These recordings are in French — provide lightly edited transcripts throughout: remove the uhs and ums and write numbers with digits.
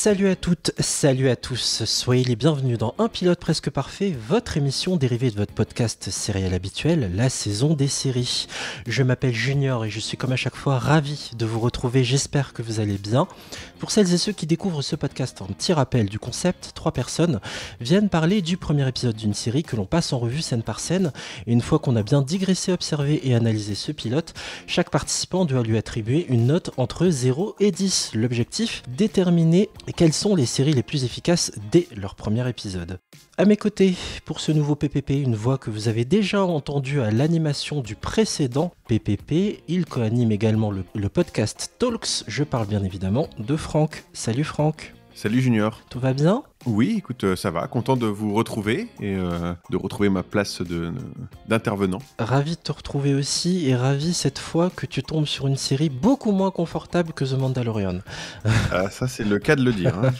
Salut à toutes, salut à tous, soyez les bienvenus dans Un pilote presque parfait, votre émission dérivée de votre podcast sériel habituel, la saison des séries. Je m'appelle Junior et je suis comme à chaque fois ravi de vous retrouver, j'espère que vous allez bien. Pour celles et ceux qui découvrent ce podcast, un petit rappel du concept, 3 personnes viennent parler du premier épisode d'une série que l'on passe en revue scène par scène, et une fois qu'on a bien digressé, observé et analysé ce pilote, chaque participant doit lui attribuer une note entre 0 et 10. L'objectif, déterminer quelles sont les séries les plus efficaces dès leur premier épisode. À mes côtés, pour ce nouveau PPP, une voix que vous avez déjà entendue à l'animation du précédent PPP, il co-anime également le podcast Talks, je parle bien évidemment de Franck. Salut Franck. Salut Junior. Tout va bien ? Oui, écoute, ça va. Content de vous retrouver et de retrouver ma place d'intervenant. Ravi de te retrouver aussi et ravi cette fois que tu tombes sur une série beaucoup moins confortable que The Mandalorian. Ah, ça, c'est le cas de le dire. Hein.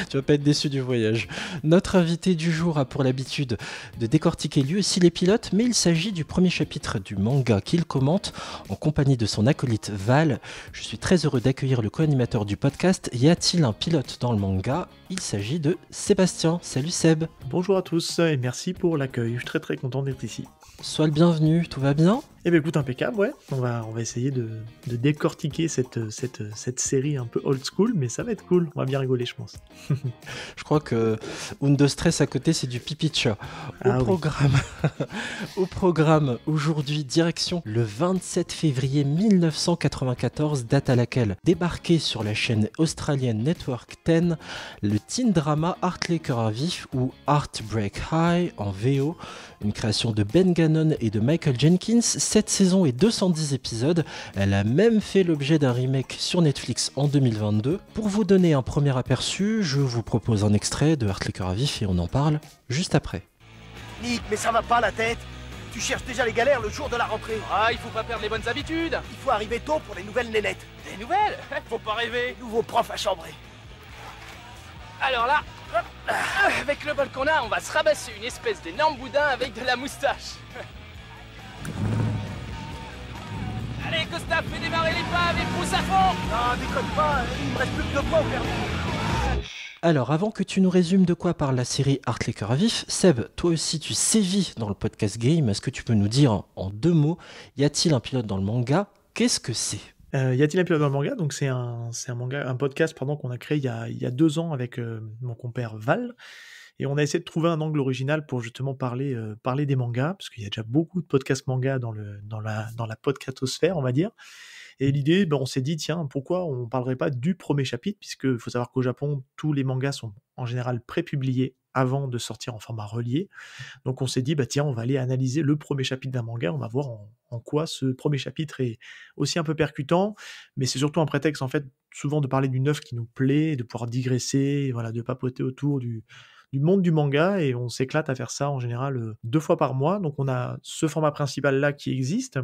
Tu vas pas être déçu du voyage. Notre invité du jour a pour l'habitude de décortiquer lui aussi les pilotes, mais il s'agit du premier chapitre du manga qu'il commente en compagnie de son acolyte Val. Je suis très heureux d'accueillir le co-animateur du podcast. Y a-t-il un pilote dans le manga ? Il s'agit de Sébastien. Salut Seb. Bonjour à tous et merci pour l'accueil. Je suis très content d'être ici. Sois le bienvenu, tout va bien ? Eh bien écoute, impeccable, ouais. On va essayer de décortiquer cette série un peu old school, mais ça va être cool. On va bien rigoler, je pense. Je crois que Undo Stress à côté, c'est du pipi de chat. Au programme, aujourd'hui, direction le 27 février 1994, date à laquelle débarquait sur la chaîne australienne Network 10 le teen drama Heartley Cœur à Vif ou Heartbreak High en VO, une création de Ben Gannon et de Michael Jenkins. Cette saison est 210 épisodes, elle a même fait l'objet d'un remake sur Netflix en 2022. Pour vous donner un premier aperçu, je vous propose un extrait de Heartley Cœur à Vif et on en parle juste après. Nick, mais ça va pas la tête. Tu cherches déjà les galères le jour de la rentrée. Ah, il faut pas perdre les bonnes habitudes. Il faut arriver tôt pour les nouvelles nénettes. Des nouvelles? Faut pas rêver. Nouveau prof à chambrer. Alors là, avec le bol qu'on a, on va se rabasser une espèce d'énorme boudin avec de la moustache. Allez, Costa, fais démarrer l'épave et pousse à fond. Non, déconne pas, il me reste plus que 2 points au permis. Alors, avant que tu nous résumes de quoi parle la série Heartley Cœur à Vif, Seb, toi aussi tu sévis dans le podcast game. Est-ce que tu peux nous dire en 2 mots, y a-t-il un pilote dans le manga ? Qu'est-ce que c'est ? Y a-t-il un pilote dans le manga ? Donc c'est un podcast qu'on a créé il y a 2 ans avec mon compère Val. Et on a essayé de trouver un angle original pour justement parler des mangas, parce qu'il y a déjà beaucoup de podcasts mangas dans la podcastosphère, on va dire. Et l'idée, on s'est dit, tiens, pourquoi on ne parlerait pas du premier chapitre, puisqu'il faut savoir qu'au Japon, tous les mangas sont en général pré-publiés avant de sortir en format relié. Donc on s'est dit, tiens, on va aller analyser le premier chapitre d'un manga, on va voir en quoi ce premier chapitre est aussi un peu percutant, mais c'est surtout un prétexte, en fait, souvent de parler d'une œuvre qui nous plaît, de pouvoir digresser, voilà, de papoter autour du monde du manga, et on s'éclate à faire ça en général 2 fois par mois. Donc on a ce format principal là qui existe,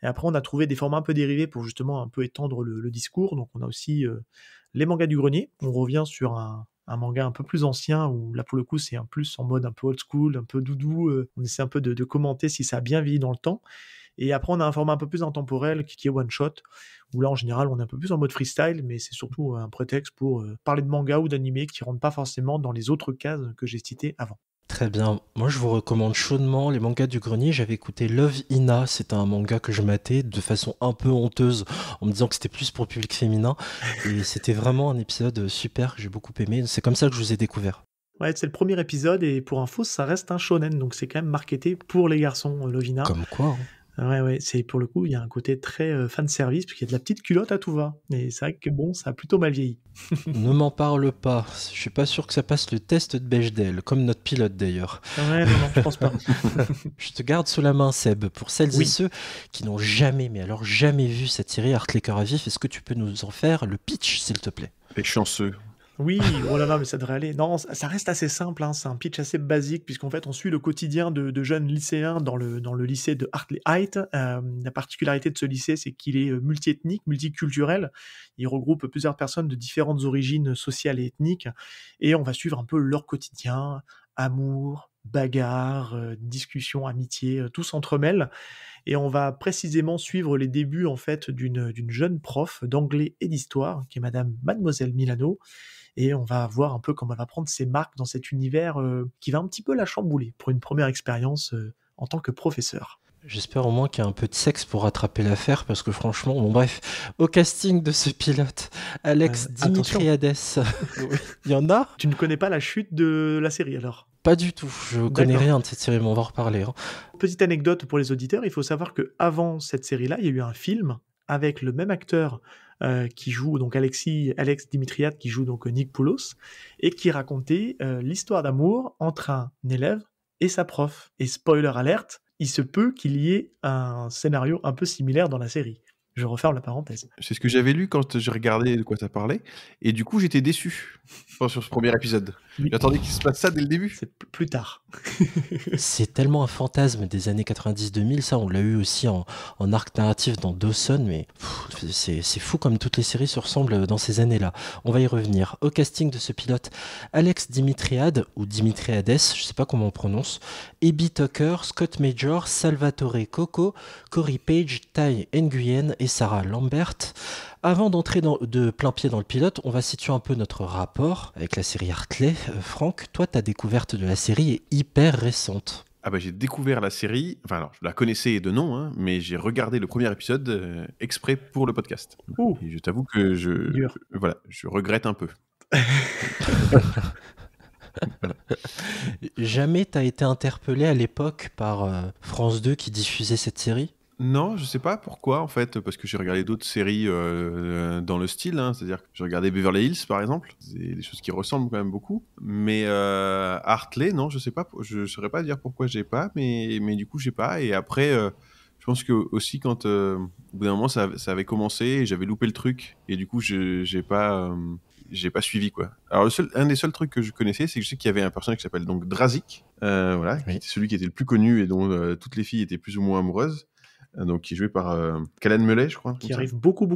et après on a trouvé des formats un peu dérivés pour justement un peu étendre le discours. Donc on a aussi les mangas du grenier, on revient sur un manga un peu plus ancien, où là pour le coup c'est un plus en mode un peu old school, un peu doudou, on essaie un peu de commenter si ça a bien vieilli dans le temps. Et après on a un format un peu plus intemporel qui est one shot, où là en général on est un peu plus en mode freestyle, mais c'est surtout un prétexte pour parler de manga ou d'animé qui ne rentrent pas forcément dans les autres cases que j'ai citées avant. Très bien, moi je vous recommande chaudement les mangas du grenier. J'avais écouté Love Hina, c'était un manga que je matais de façon un peu honteuse en me disant que c'était plus pour le public féminin, et c'était vraiment un épisode super que j'ai beaucoup aimé. C'est comme ça que je vous ai découvert. Ouais, c'est le premier épisode, et pour info ça reste un shonen, donc c'est quand même marketé pour les garçons, Love Hina. Comme quoi, hein. Ouais, c'est pour le coup, il y a un côté très fan service, parce qu'il y a de la petite culotte à tout va. Et c'est vrai que ça a plutôt mal vieilli. Ne m'en parle pas, je suis pas sûr que ça passe le test de Bechdel, comme notre pilote d'ailleurs. Ouais, non, je pense pas. Je te garde sous la main, Seb. Pour celles et ceux qui n'ont jamais, mais alors jamais vu cette série Heartley Cœur à Vif, est-ce que tu peux nous en faire le pitch, s'il te plaît ? Les chanceux. Oui, oh là là, mais ça devrait aller. Non, ça reste assez simple, hein, c'est un pitch assez basique, puisqu'en fait on suit le quotidien de jeunes lycéens dans le lycée de Heartley Heights. La particularité de ce lycée, c'est qu'il est multiethnique, multiculturel. Il regroupe plusieurs personnes de différentes origines sociales et ethniques, et on va suivre un peu leur quotidien, amour, bagarres, discussions, amitié, tout s'entremêle et on va précisément suivre les débuts en fait d'une jeune prof d'anglais et d'histoire qui est mademoiselle Milano et on va voir un peu comment elle va prendre ses marques dans cet univers, qui va un petit peu la chambouler pour une première expérience, en tant que professeur. J'espère au moins qu'il y a un peu de sexe pour rattraper l'affaire, parce que franchement, bon bref, au casting de ce pilote, Alex Attention. Dimitriades, oui, il y en a? Tu ne connais pas la chute de la série alors? Pas du tout, je connais D'accord. rien de cette série, mais on va en reparler, hein. Petite anecdote pour les auditeurs, il faut savoir qu'avant cette série-là, il y a eu un film avec le même acteur qui joue donc Alex Dimitriades qui joue donc Nick Poulos et qui racontait l'histoire d'amour entre un élève et sa prof. Et spoiler alerte, il se peut qu'il y ait un scénario un peu similaire dans la série. Je referme la parenthèse. C'est ce que j'avais lu quand j'ai regardé de quoi ça parlait, et du coup j'étais déçu sur ce premier épisode. Oui. J'attendais qu'il se passe ça dès le début. C'est plus tard. C'est tellement un fantasme des années 90-2000, ça on l'a eu aussi en arc narratif dans Dawson, mais c'est fou comme toutes les séries se ressemblent dans ces années-là. On va y revenir. Au casting de ce pilote, Alex Dimitriades, ou Dimitriades, je sais pas comment on prononce, Abby Tucker, Scott Major, Salvatore Coco, Corey Page, Ty Nguyen et Sarah Lambert. Avant d'entrer de plein pied dans le pilote, on va situer un peu notre rapport avec la série Hartley. Franck, toi, ta découverte de la série est hyper récente. Ah bah j'ai découvert la série, enfin alors je la connaissais de nom, hein, mais j'ai regardé le premier épisode exprès pour le podcast. Ouh, Et je t'avoue que dur. je regrette un peu. Jamais t'as été interpellé à l'époque par France 2 qui diffusait cette série ? Non, je sais pas pourquoi en fait, parce que j'ai regardé d'autres séries dans le style, hein, c'est-à-dire que j'ai regardé Beverly Hills par exemple, c'est des choses qui ressemblent quand même beaucoup, mais Hartley, non, je sais pas, je saurais pas dire pourquoi j'ai pas, mais du coup j'ai pas, et après, je pense que aussi quand au bout d'un moment ça avait commencé, et j'avais loupé le truc, et du coup j'ai pas suivi quoi. Alors un des seuls trucs que je connaissais, c'est que je sais qu'il y avait un personnage qui s'appelle donc Drazik, voilà, Oui. qui était celui qui était le plus connu et dont toutes les filles étaient plus ou moins amoureuses. Donc qui est joué par Callan Mulay, je crois. Qui arrive beaucoup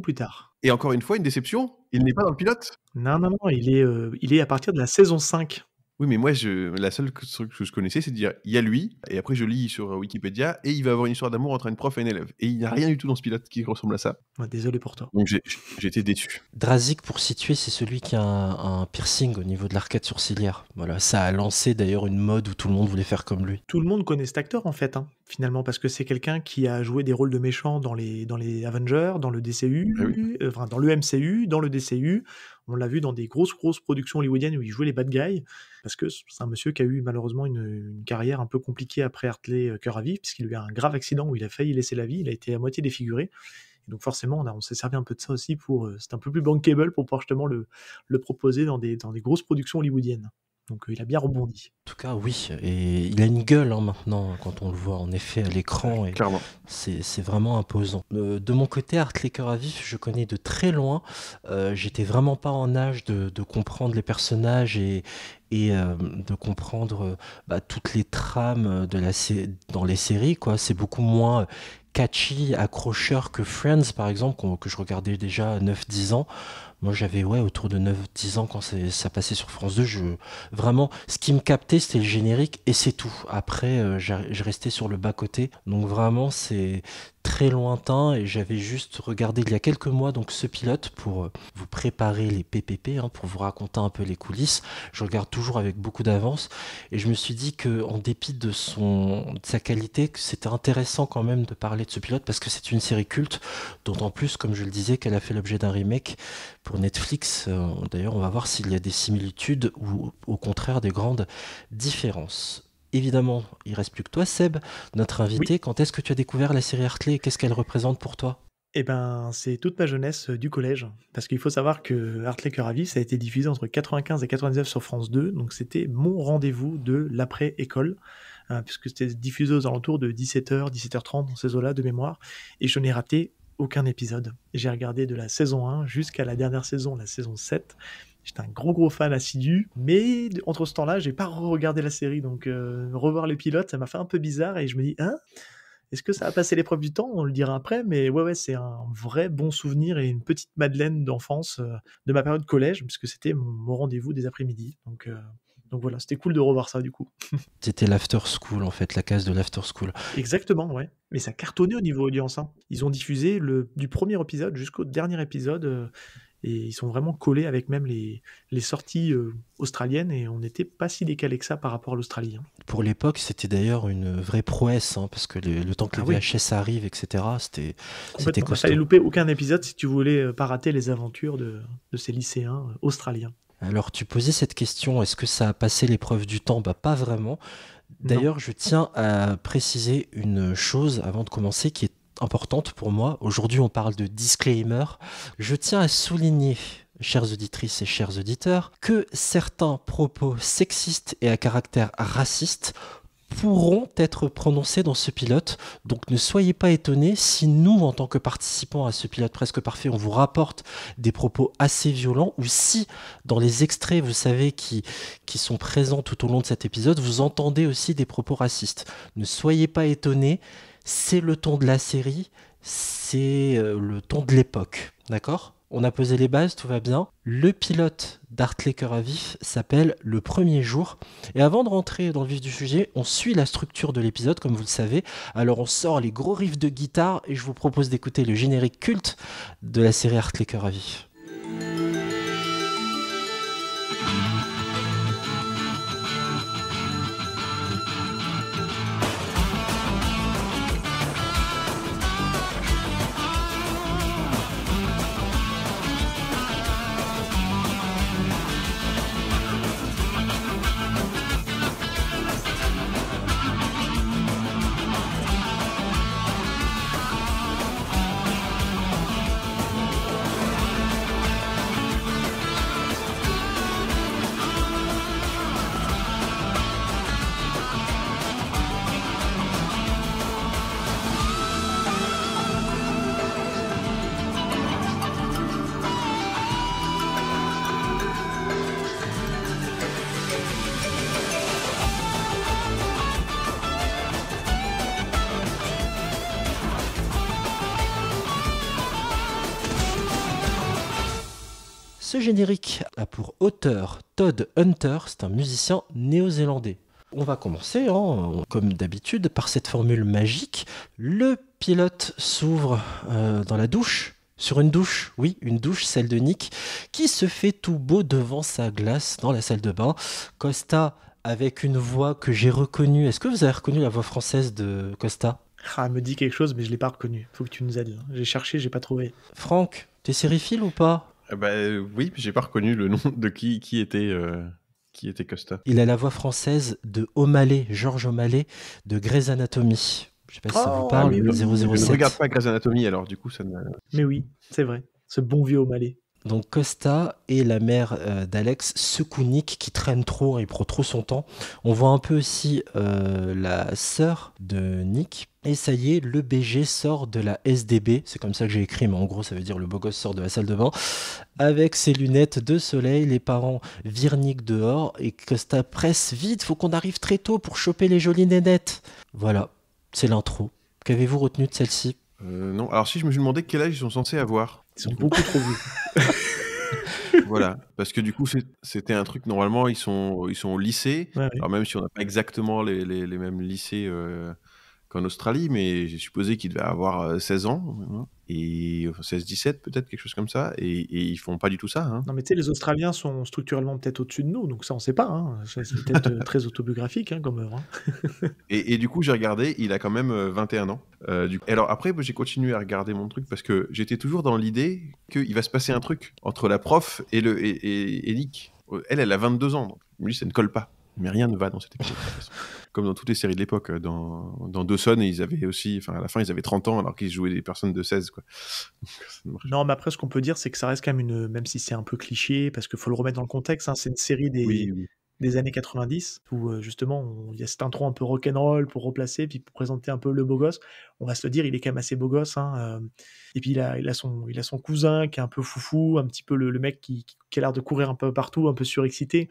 plus tard. Et encore une fois, une déception, il n'est pas dans le pilote. Non, il est à partir de la saison 5. Oui, mais moi, la seule truc que je connaissais, c'est de dire, il y a lui, et après je lis sur Wikipédia, et il va avoir une histoire d'amour entre une prof et un élève. Et il n'y a rien du tout dans ce pilote qui ressemble à ça. Ouais, désolé pour toi. Donc j'ai été déçu. Drazik, pour situer, c'est celui qui a un piercing au niveau de l'arcade sourcilière. Voilà, ça a lancé d'ailleurs une mode où tout le monde voulait faire comme lui. Tout le monde connaît cet acteur en fait, hein, finalement, parce que c'est quelqu'un qui a joué des rôles de méchants dans les Avengers, dans le DCU, Ah oui. enfin dans le MCU, dans le DCU. On l'a vu dans des grosses productions hollywoodiennes où il jouait les bad guys, parce que c'est un monsieur qui a eu malheureusement une carrière un peu compliquée après Hartley Cœur à Vif, puisqu'il a eu un grave accident où il a failli laisser la vie, il a été à moitié défiguré. Et donc forcément, on s'est servi un peu de ça aussi pour... c'est un peu plus bankable pour pouvoir justement le proposer dans des grosses productions hollywoodiennes. Donc il a bien rebondi. En tout cas, oui, et il a une gueule maintenant quand on le voit en effet à l'écran. Et Clairement. c'est vraiment imposant. De mon côté, Hartley Cœur à Vif, je connais de très loin. J'étais vraiment pas en âge de comprendre les personnages et de comprendre toutes les trames dans les séries, quoi. C'est beaucoup moins catchy, accrocheur que Friends, par exemple, que je regardais déjà à 9-10 ans. Moi, j'avais autour de 9-10 ans quand ça passait sur France 2. Vraiment, ce qui me captait, c'était le générique et c'est tout. Après, je restais sur le bas-côté. Donc vraiment, c'est très lointain et j'avais juste regardé il y a quelques mois donc ce pilote pour vous préparer les PPP, hein, pour vous raconter un peu les coulisses. Je regarde toujours avec beaucoup d'avance et je me suis dit que en dépit de sa qualité, que c'était intéressant quand même de parler de ce pilote parce que c'est une série culte, d'autant plus comme je le disais qu'elle a fait l'objet d'un remake pour Netflix. D'ailleurs, on va voir s'il y a des similitudes ou au contraire des grandes différences. Évidemment, il ne reste plus que toi, Seb, notre invité. Oui. Quand est-ce que tu as découvert la série Hartley et qu'est-ce qu'elle représente pour toi ? Eh ben, c'est toute ma jeunesse du collège. Parce qu'il faut savoir que Hartley Cœur à Vif, ça a été diffusé entre 95 et 99 sur France 2. Donc c'était mon rendez-vous de l'après-école. Puisque c'était diffusé aux alentours de 17h, 17h30 dans ces eaux-là de mémoire. Et je n'ai raté aucun épisode. J'ai regardé de la saison 1 jusqu'à la dernière saison, la saison 7. J'étais un gros fan assidu, mais entre ce temps-là, j'ai pas regardé la série, donc revoir les pilotes, ça m'a fait un peu bizarre, et je me dis, est-ce que ça a passé l'épreuve du temps ? On le dira après, mais ouais, c'est un vrai bon souvenir et une petite Madeleine d'enfance de ma période collège, puisque c'était mon rendez-vous des après-midi, donc Donc voilà, c'était cool de revoir ça du coup. C'était l'after school, en fait, la case de l'after school. Exactement, ouais. Mais ça cartonnait au niveau audience, hein. Ils ont diffusé du premier épisode jusqu'au dernier épisode, et ils sont vraiment collés avec même les sorties australiennes, et on n'était pas si décalé que ça par rapport à l'Australie, hein. Pour l'époque, c'était d'ailleurs une vraie prouesse, hein, parce que le temps que Ah les oui. VHS arrivent, etc., c'était Complètement. Il costaud. fallait louper aucun épisode si tu voulais pas rater les aventures de ces lycéens australiens. Alors, tu posais cette question, est-ce que ça a passé l'épreuve du temps? Bah, pas vraiment. D'ailleurs, je tiens à préciser une chose avant de commencer qui est importante pour moi. Aujourd'hui, on parle de disclaimer. Je tiens à souligner, chères auditrices et chers auditeurs, que certains propos sexistes et à caractère raciste pourront être prononcés dans ce pilote. Donc ne soyez pas étonnés si nous, en tant que participants à ce pilote presque parfait, on vous rapporte des propos assez violents, ou si dans les extraits, vous savez, qui sont présents tout au long de cet épisode, vous entendez aussi des propos racistes. Ne soyez pas étonnés, c'est le ton de la série, c'est le ton de l'époque, d'accord ? On a posé les bases, tout va bien. Le pilote d'Hartley Cœur à Vif s'appelle Le Premier Jour. Et avant de rentrer dans le vif du sujet, on suit la structure de l'épisode, comme vous le savez. Alors on sort les gros riffs de guitare et je vous propose d'écouter le générique culte de la série Hartley Cœur à Vif. Ce générique a pour auteur Todd Hunter, c'est un musicien néo-zélandais. On va commencer, comme d'habitude, par cette formule magique. Le pilote s'ouvre dans la douche, sur une douche, oui, une douche, celle de Nick, qui se fait tout beau devant sa glace dans la salle de bain. Costa, avec une voix que j'ai reconnue. Est-ce que vous avez reconnu la voix française de Costa ? Ah, elle me dit quelque chose, mais je l'ai pas reconnu. Faut que tu nous aides. J'ai cherché, j'ai pas trouvé. Franck, t'es sériephile ou pas ? Oui, j'ai pas reconnu le nom de qui était Costa. Il a la voix française de O'Malley, Georges O'Malley, de Grey's Anatomy. Je sais pas si ça vous parle, mais oui. 007. Je ne regarde pas Grey's Anatomy, alors du coup, ça ne... Mais oui, c'est vrai. Ce bon vieux O'Malley. Donc Costa et la mère d'Alex secouent Nick qui traîne trop, il prend trop son temps. On voit un peu aussi la sœur de Nick. Et ça y est, le BG sort de la SDB, c'est comme ça que j'ai écrit, mais en gros ça veut dire le beau gosse sort de la salle de bain, avec ses lunettes de soleil. Les parents virent Nick dehors et Costa presse vite, faut qu'on arrive très tôt pour choper les jolies nénettes. Voilà, c'est l'intro. Qu'avez-vous retenu de celle-ci ? Non, alors si je me suis demandé quel âge ils sont censés avoir. Ils sont beaucoup trop vieux. Voilà, parce que du coup c'était un truc, normalement ils sont au lycée, Ouais, ouais. alors même si on n'a pas exactement les mêmes lycées qu'en Australie, mais j'ai supposé qu'ils devaient avoir 16 ans, hein, et 16-17 peut-être, quelque chose comme ça, et ils font pas du tout ça, hein. Non, mais tu sais, les Australiens sont structurellement peut-être au-dessus de nous, donc ça, on sait pas, hein. C'est peut-être très autobiographique, hein, comme œuvre, hein. Et du coup, j'ai regardé, il a quand même 21 ans. Et alors après, j'ai continué à regarder mon truc parce que j'étais toujours dans l'idée qu'il va se passer un truc entre la prof et Nick. Elle a 22 ans, donc lui, ça ne colle pas. Mais rien ne va dans cette épisode. Comme dans toutes les séries de l'époque. Dans Dawson, ils avaient aussi, à la fin, ils avaient 30 ans alors qu'ils jouaient des personnes de 16, quoi. Non, mais après, ce qu'on peut dire, c'est que ça reste quand même même si c'est un peu cliché, parce qu'il faut le remettre dans le contexte, hein, c'est une série Oui. des années 90, où justement, il y a cette intro un peu rock'n'roll pour replacer, puis pour présenter un peu le beau gosse. On va se le dire, il est quand même assez beau gosse, hein, et puis il a son cousin qui est un peu foufou, un petit peu le mec qui a l'air de courir un peu partout, un peu surexcité.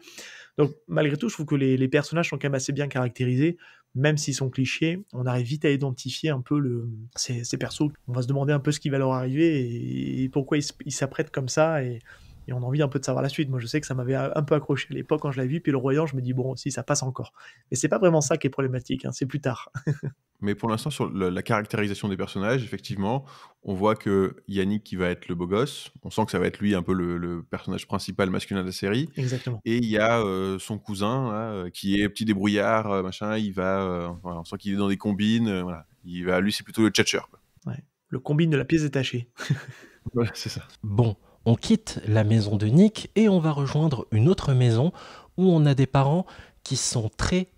Donc malgré tout, je trouve que les personnages sont quand même assez bien caractérisés, même s'ils sont clichés. On arrive vite à identifier un peu ces persos. On va se demander un peu ce qui va leur arriver et pourquoi ils s'apprêtent comme ça, et et on a envie un peu de savoir la suite. Moi, je sais que ça m'avait un peu accroché à l'époque quand je l'avais vu, puis le Royan, je me dis, bon, si, ça passe encore. Mais c'est pas vraiment ça qui est problématique, hein, c'est plus tard. Mais pour l'instant, sur la caractérisation des personnages, effectivement, on voit que Yannick qui va être le beau gosse, on sent que ça va être lui un peu le personnage principal masculin de la série. Exactement. Et il y a son cousin, là, qui est petit débrouillard, machin, voilà, on sent qu'il est dans des combines, voilà. Lui, c'est plutôt le tchatcheur, quoi. Ouais. Le combine de la pièce détachée. Voilà, c'est ça. Bon, on quitte la maison de Nick et on va rejoindre une autre maison où on a des parents qui sont très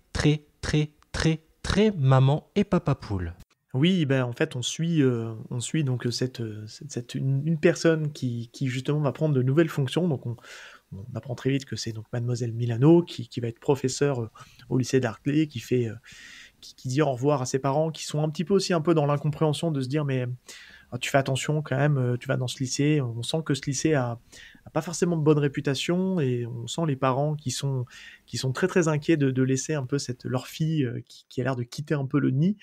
maman et papa poule. Oui, ben en fait, on suit donc une personne qui justement va prendre de nouvelles fonctions. Donc on apprend très vite que c'est donc Mademoiselle Milano qui va être professeure au lycée d'Hartley, qui dit au revoir à ses parents, qui sont un petit peu aussi un peu dans l'incompréhension de se dire mais tu fais attention quand même, tu vas dans ce lycée. On sent que ce lycée a pas forcément de bonne réputation et on sent les parents qui sont très inquiets de laisser un peu leur fille qui a l'air de quitter un peu le nid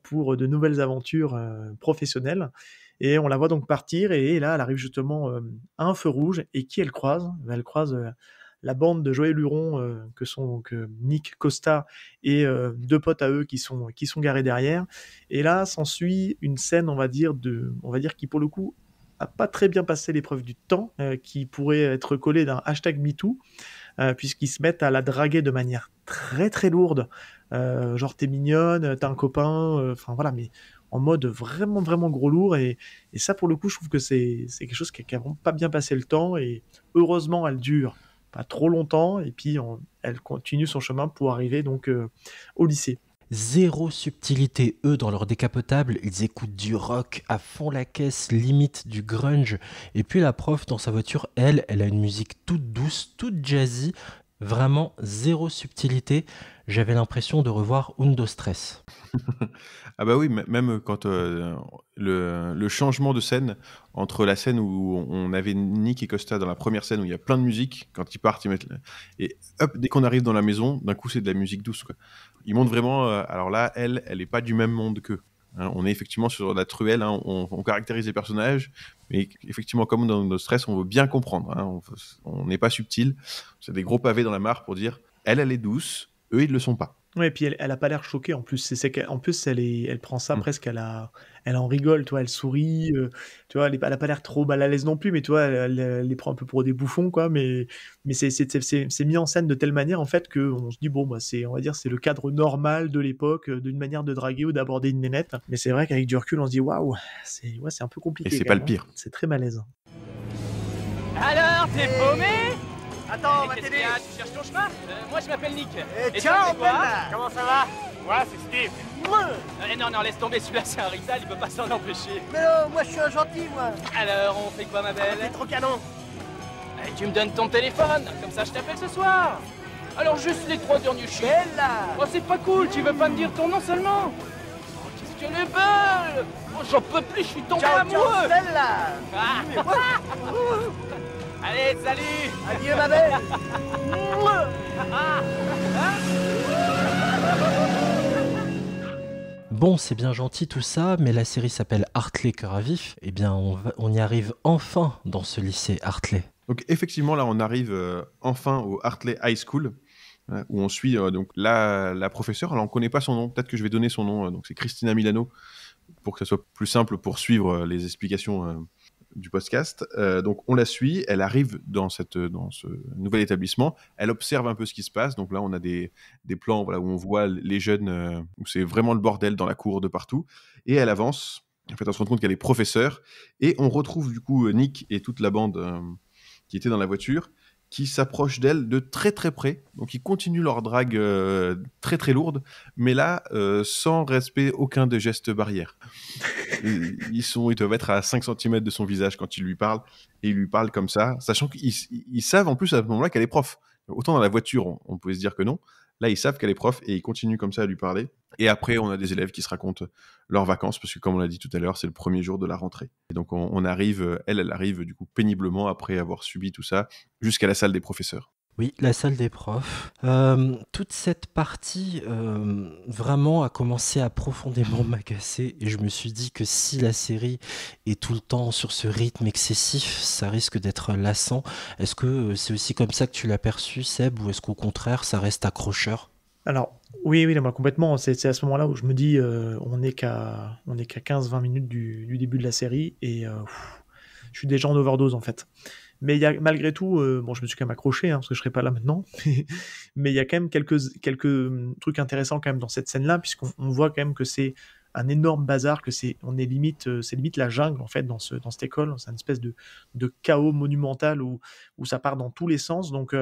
pour de nouvelles aventures professionnelles. Et on la voit donc partir et là, elle arrive justement à un feu rouge et qui elle croise? Elle croise la bande de Joël Huron que sont donc Nick Costa et deux potes à eux qui sont garés derrière. Et là s'ensuit une scène, on va dire qui pour le coup a pas très bien passé l'épreuve du temps, qui pourrait être collée d'un hashtag MeToo, puisqu'ils se mettent à la draguer de manière très lourde, genre t'es mignonne, t'as un copain, enfin voilà, mais en mode vraiment gros lourd, et ça pour le coup je trouve que c'est quelque chose qui a vraiment pas bien passé le temps, et heureusement elle dure pas trop longtemps, et puis elle continue son chemin pour arriver donc au lycée. Zéro subtilité, eux, dans leur décapotable, ils écoutent du rock à fond la caisse, limite du grunge. Et puis la prof, dans sa voiture, elle a une musique toute douce, toute jazzy, vraiment zéro subtilité. J'avais l'impression de revoir Undo Stress. Ah bah oui, même quand le changement de scène entre la scène où on avait Nick et Costa dans la première scène où il y a plein de musique, quand ils partent, et hop, dès qu'on arrive dans la maison, d'un coup c'est de la musique douce, quoi. Ils montrent vraiment, alors là, elle est pas du même monde qu'eux. Hein, on est effectivement sur la truelle, hein, on caractérise les personnages, mais effectivement, comme dans nos stress, on veut bien comprendre. Hein, on n'est pas subtil. C'est des gros pavés dans la mare pour dire, elle est douce, eux, ils le sont pas. Ouais, et puis elle a pas l'air choquée en plus. En plus, elle prend ça presque elle en rigole, toi, elle sourit, tu vois, elle a pas l'air trop mal à l'aise non plus, mais tu vois, elle les prend un peu pour des bouffons, quoi. Mais c'est mis en scène de telle manière en fait que on se dit bon bah on va dire c'est le cadre normal de l'époque, d'une manière de draguer ou d'aborder une nénette. Mais c'est vrai qu'avec du recul, on se dit waouh, c'est un peu compliqué. Et c'est quand pas même, le pire. hein. C'est très malaisant. Alors, t'es paumé? Attends, on va Qu'est-ce t'aider. qu'il y a? Tu cherches ton chemin? Moi, je m'appelle Nick. Et Et tiens, toi, on c'est quoi? là. Comment ça va? Moi, c'est Steve. Non, laisse tomber, celui-là, c'est un rital, il peut pas s'en empêcher. Mais non, moi, je suis un gentil, moi. Alors, on fait quoi, ma T'es belle? trop canon. Tu me donnes ton téléphone, comme ça je t'appelle ce soir. Alors, juste les 3 derniers chiffres. Bella. Oh, c'est pas cool, tu veux pas me dire ton nom seulement? Oh, qu'est-ce qu'elle est belle! Oh, j'en peux plus, je suis tombé Ciao, amoureux! Bella. Ah. Mais what? Allez, salut! Adieu, ma belle. Bon, c'est bien gentil tout ça, mais la série s'appelle Hartley Cœur à Vif. Eh bien, on y arrive enfin dans ce lycée Hartley. Donc effectivement, là, on arrive enfin au Hartley High School, où on suit donc la professeure. Alors, on ne connaît pas son nom. Peut-être que je vais donner son nom. Donc, c'est Christina Milano, pour que ça soit plus simple pour suivre les explications du podcast. Donc, on la suit. Elle arrive dans ce nouvel établissement. Elle observe un peu ce qui se passe. Donc là, on a des plans, voilà, où on voit les jeunes, où c'est vraiment le bordel dans la cour de partout. Et elle avance. En fait, on se rend compte qu'elle est professeure. Et on retrouve du coup Nick et toute la bande qui étaient dans la voiture, qui s'approchent d'elle de très près. Donc ils continuent leur drague très lourde, mais là, sans respect aucun des gestes barrières. Ils doivent être à 5 cm de son visage quand ils lui parlent, et ils lui parlent comme ça, sachant qu'ils savent en plus à ce moment-là qu'elle est prof. Autant dans la voiture, on pouvait se dire que non. Là, ils savent qu'elle est prof, et ils continuent comme ça à lui parler. Et après, on a des élèves qui se racontent leurs vacances, parce que comme on l'a dit tout à l'heure, c'est le premier jour de la rentrée. Et donc on arrive, elle arrive du coup péniblement après avoir subi tout ça, jusqu'à la salle des professeurs. Oui, la salle des profs. Toute cette partie vraiment a commencé à profondément m'agacer et je me suis dit que si la série est tout le temps sur ce rythme excessif, ça risque d'être lassant. Est-ce que c'est aussi comme ça que tu l'as perçu, Seb, ou est-ce qu'au contraire, ça reste accrocheur? Alors, oui, oui, moi, complètement. C'est à ce moment-là où je me dis, on est qu'à 15-20 minutes du début de la série et je suis déjà en overdose en fait. Mais il y a malgré tout, bon, je me suis quand même accroché, hein, parce que je serais pas là maintenant. Mais il y a quand même quelques trucs intéressants quand même dans cette scène-là, puisqu'on voit quand même que c'est un énorme bazar, c'est limite la jungle en fait dans cette école. C'est une espèce de chaos monumental où ça part dans tous les sens. Donc,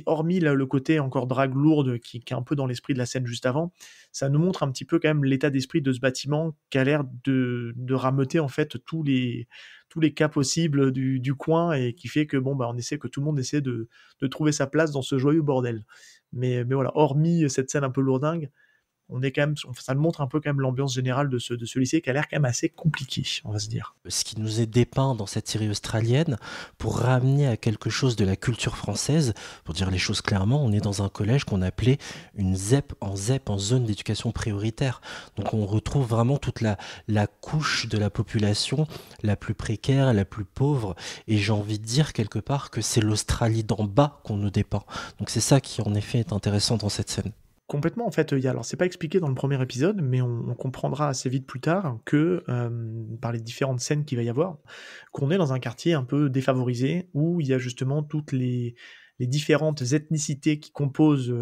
hormis le côté encore drague lourde qui est un peu dans l'esprit de la scène juste avant, ça nous montre un petit peu quand même l'état d'esprit de ce bâtiment qui a l'air de rameuter en fait tous les cas possibles du coin et qui fait que tout le monde essaie de trouver sa place dans ce joyeux bordel. Mais voilà, hormis cette scène un peu lourdingue, on est quand même, ça nous montre un peu quand même l'ambiance générale de ce lycée qui a l'air quand même assez compliqué, on va se dire. Ce qui nous est dépeint dans cette série australienne, pour ramener à quelque chose de la culture française, pour dire les choses clairement, on est dans un collège qu'on appelait une ZEP, en zone d'éducation prioritaire. Donc on retrouve vraiment toute la couche de la population la plus précaire, la plus pauvre, et j'ai envie de dire quelque part que c'est l'Australie d'en bas qu'on nous dépeint. Donc c'est ça qui en effet est intéressant dans cette scène. Complètement, en fait, alors c'est pas expliqué dans le premier épisode, mais on comprendra assez vite plus tard que, par les différentes scènes qu'il va y avoir, qu'on est dans un quartier un peu défavorisé, où il y a justement toutes les différentes ethnicités qui composent,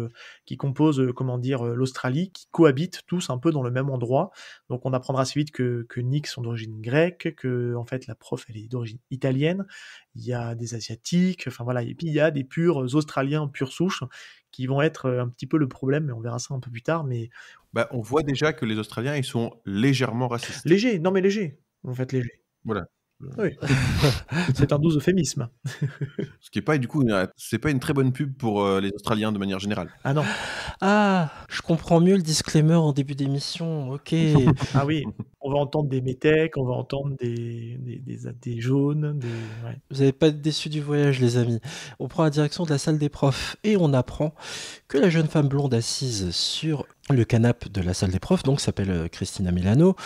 comment dire, l'Australie, qui cohabitent tous un peu dans le même endroit. Donc on apprendra assez vite que Nick sont d'origine grecque, que en fait la prof elle est d'origine italienne, il y a des asiatiques, enfin voilà, et puis il y a des purs Australiens pure souche qui vont être un petit peu le problème, mais on verra ça un peu plus tard. Mais Bah, on voit déjà que les Australiens, ils sont légèrement racistes. léger, non mais léger, en fait léger. Voilà. Oui, c'est un doux euphémisme. Ce qui est pas, du coup, c'est pas une très bonne pub pour les Australiens de manière générale. Ah non, Ah, je comprends mieux le disclaimer en début d'émission, ok. ah oui, on va entendre des métèques, on va entendre des jaunes, ouais. Vous n'allez pas être déçus du voyage, les amis. On prend la direction de la salle des profs et on apprend que la jeune femme blonde assise sur le canapé de la salle des profs, donc s'appelle Christina Milano.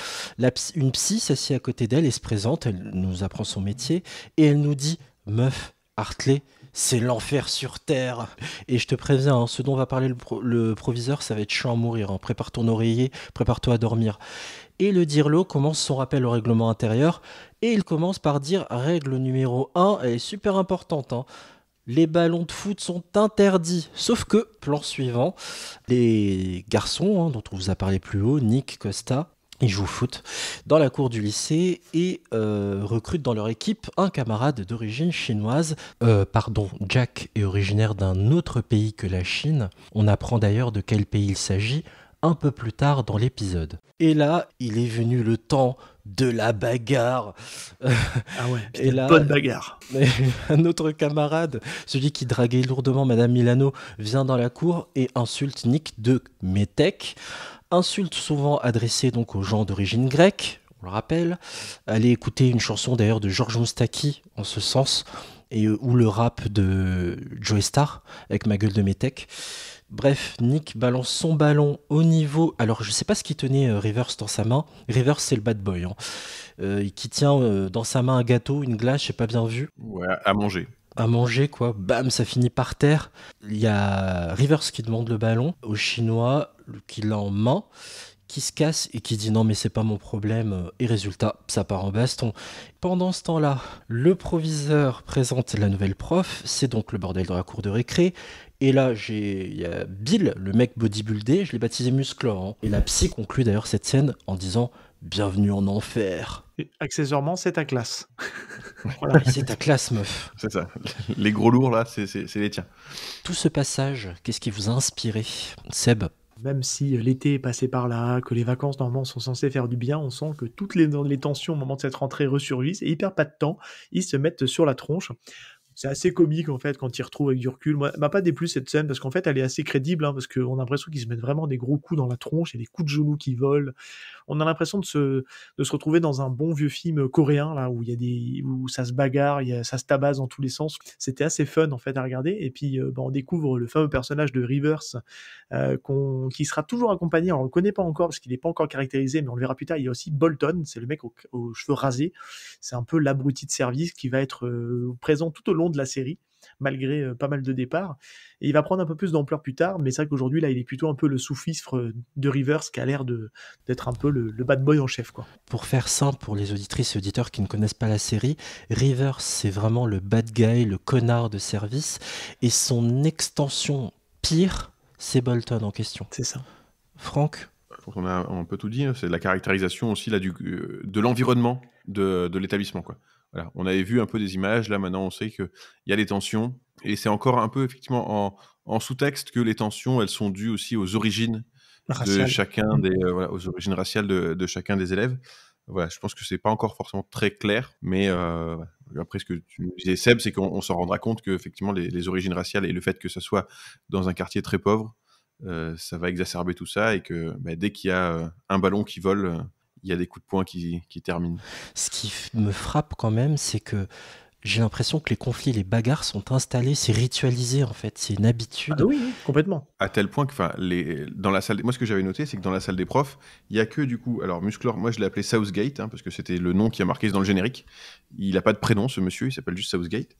Une psy s'assied à côté d'elle et se présente, elle nous apprend son métier et elle nous dit « Meuf, Hartley, c'est l'enfer sur Terre !» Et je te préviens, hein, ce dont va parler le proviseur, ça va être chiant à mourir. Hein. Prépare ton oreiller, prépare-toi à dormir. Et le dirlo commence son rappel au règlement intérieur et il commence par dire règle numéro 1, elle est super importante, hein. Les ballons de foot sont interdits. Sauf que, plan suivant, les garçons, hein, dont on vous a parlé plus haut, Nick, Costa, ils jouent au foot dans la cour du lycée et recrutent dans leur équipe un camarade d'origine chinoise. Jack est originaire d'un autre pays que la Chine. On apprend d'ailleurs de quel pays il s'agit un peu plus tard dans l'épisode. Et là, il est venu le temps de la bagarre. Ah ouais, Et une là, bonne bagarre. un autre camarade, celui qui draguait lourdement Madame Milano, vient dans la cour et insulte Nick de métèque. Insulte souvent adressée donc aux gens d'origine grecque, on le rappelle. Allez écouter une chanson d'ailleurs de Georges Moustaki en ce sens, ou le rap de Joey Starr avec Ma gueule de métèque. Bref, Nick balance son ballon au niveau... Alors, je sais pas ce qui tenait Rivers dans sa main. Rivers, c'est le bad boy. Hein. Qui tient dans sa main un gâteau, une glace, j'ai pas bien vu. Ouais, à manger. À manger, quoi. Bam, ça finit par terre. Il y a Rivers qui demande le ballon au Chinois, qui l'a en main, qui se casse et qui dit non mais c'est pas mon problème. Et résultat, ça part en baston. Pendant ce temps-là, le proviseur présente la nouvelle prof. C'est donc le bordel dans la cour de récré. Et là, il y a Bill, le mec bodybuildé, je l'ai baptisé Musclor. Hein. Et la psy conclut d'ailleurs cette scène en disant « Bienvenue en enfer ». Et accessoirement, c'est ta classe. Voilà. C'est ta classe, meuf. C'est ça. Les gros lourds, là, c'est les tiens. Tout ce passage, qu'est-ce qui vous a inspiré, Seb? Même si l'été est passé par là, que les vacances normalement sont censées faire du bien, on sent que toutes les tensions au moment de cette rentrée ressurgissent et ils perdent pas de temps, ils se mettent sur la tronche. C'est assez comique en fait quand il retrouve avec du recul. Moi, m'a pas déplu cette scène parce qu'en fait elle est assez crédible parce qu'on a l'impression qu'ils se mettent vraiment des gros coups dans la tronche et des coups de genoux qui volent. On a l'impression de se retrouver dans un bon vieux film coréen là où il y a où ça se bagarre, ça se tabasse dans tous les sens. C'était assez fun en fait à regarder et puis on découvre le fameux personnage de Rivers qui sera toujours accompagné. Alors, on le connaît pas encore parce qu'il n'est pas encore caractérisé, mais on le verra plus tard. Il y a aussi Bolton, c'est le mec aux cheveux rasés. C'est un peu l'abruti de service qui va être présent tout au long de la série, malgré pas mal de départs. Et il va prendre un peu plus d'ampleur plus tard, mais c'est vrai qu'aujourd'hui, là, il est plutôt un peu le sous-fifre de Rivers qui a l'air d'être un peu le bad boy en chef, quoi. Pour faire simple pour les auditrices et auditeurs qui ne connaissent pas la série, Rivers, c'est vraiment le bad guy, le connard de service, et son extension pire, c'est Bolton en question. C'est ça. Franck ? On a un peu tout dit, c'est la caractérisation aussi là, de l'environnement de l'établissement, quoi. Voilà. On avait vu un peu des images, là maintenant on sait qu'il y a des tensions, et c'est encore un peu effectivement en sous-texte que les tensions, elles sont dues aussi aux origines de chacun aux origines raciales de chacun des élèves. Voilà, je pense que c'est pas encore forcément très clair, mais après ce que tu nous disais Seb, c'est qu'on s'en rendra compte que effectivement les origines raciales et le fait que ça soit dans un quartier très pauvre, ça va exacerber tout ça, et que dès qu'il y a un ballon qui vole, il y a des coups de poing qui terminent. Ce qui me frappe quand même, c'est que j'ai l'impression que les conflits, les bagarres sont installés, c'est ritualisé en fait, c'est une habitude. Ah oui, complètement. À tel point que, dans la salle, moi ce que j'avais noté, c'est que dans la salle des profs, il y a que du coup, alors Musclor, moi je l'ai appelé Southgate, parce que c'était le nom qui a marqué dans le générique. Il a pas de prénom, ce monsieur, il s'appelle juste Southgate.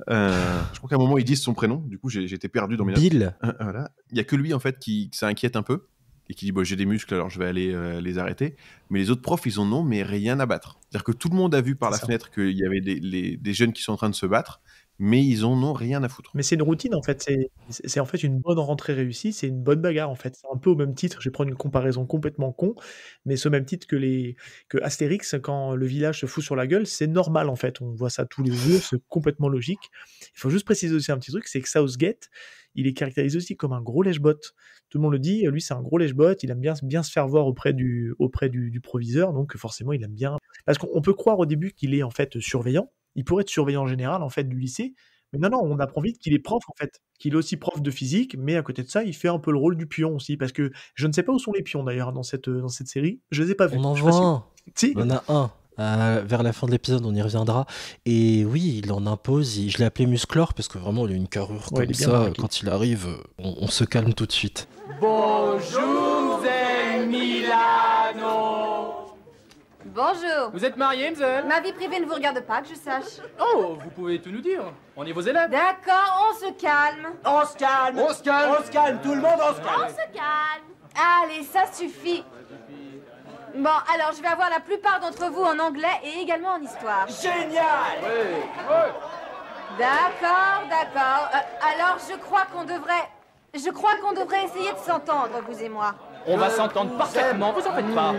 Je crois qu'à un moment ils disent son prénom, du coup j'étais perdu dans mes notes. Bill. Voilà. Il y a que lui en fait qui s'inquiète un peu et qui dit j'ai des muscles, alors je vais aller les arrêter. Mais les autres profs, ils en ont mais rien à battre. C'est-à-dire que tout le monde a vu par la fenêtre qu'il y avait des jeunes qui sont en train de se battre, mais ils en ont rien à foutre. Mais c'est une routine en fait, c'est en fait une bonne rentrée réussie, c'est une bonne bagarre en fait. C'est un peu au même titre, je vais prendre une comparaison complètement con, mais c'est au même titre que Astérix, quand le village se fout sur la gueule, c'est normal en fait, on voit ça tous les jours, c'est complètement logique. Il faut juste préciser aussi un petit truc, c'est que Southgate, il est caractérisé aussi comme un gros lèche-bot. Tout le monde le dit, lui c'est un gros lèche-bot, il aime bien se faire voir auprès du proviseur, donc forcément il aime bien... Parce qu'on peut croire au début qu'il est en fait surveillant, il pourrait être surveillant général en fait du lycée, mais non, on apprend vite qu'il est prof en fait, qu'il est aussi prof de physique, mais à côté de ça, il fait un peu le rôle du pion aussi, parce que je ne sais pas où sont les pions d'ailleurs dans cette série, je les ai pas vus. On en voit un, si. On en a un. Vers la fin de l'épisode, on y reviendra. Et oui, il en impose. Je l'ai appelé Musclor parce que vraiment, il a une carrure comme ça. Quand il arrive, on se calme tout de suite. Bonjour, Mzelle Milano. Bonjour. Vous êtes mariée, Mzelle? Ma vie privée ne vous regarde pas, que je sache. Oh, vous pouvez tout nous dire. On est vos élèves. D'accord, on se calme. On se calme. On se calme. On se calme, tout le monde, on se calme. On se calme. Allez, ça suffit. Bon, alors je vais avoir la plupart d'entre vous en anglais et également en histoire. Génial. Ouais. D'accord. Alors je crois qu'on devrait essayer de s'entendre, vous et moi. On va s'entendre parfaitement, vous en faites pas.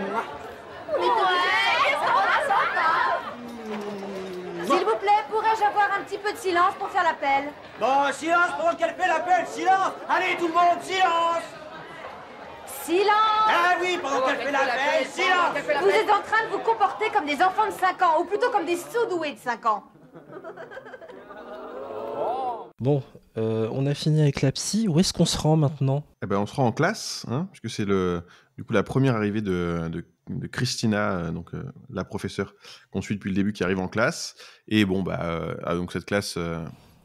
S'il vous plaît, pourrais-je avoir un petit peu de silence pour faire l'appel? Bon, silence pendant qu'elle fait l'appel, silence. Allez, tout le monde, silence. Silence. Ah oui, pendant qu'elle fait l'appel, silence. Vous êtes en train de vous comporter comme des enfants de 5 ans, ou plutôt comme des sous-doués de 5 ans. Bon, on a fini avec la psy. Où est-ce qu'on se rend maintenant? On se rend en classe, puisque c'est du coup la première arrivée de Christina, donc la professeure qu'on suit depuis le début, qui arrive en classe. Et donc cette classe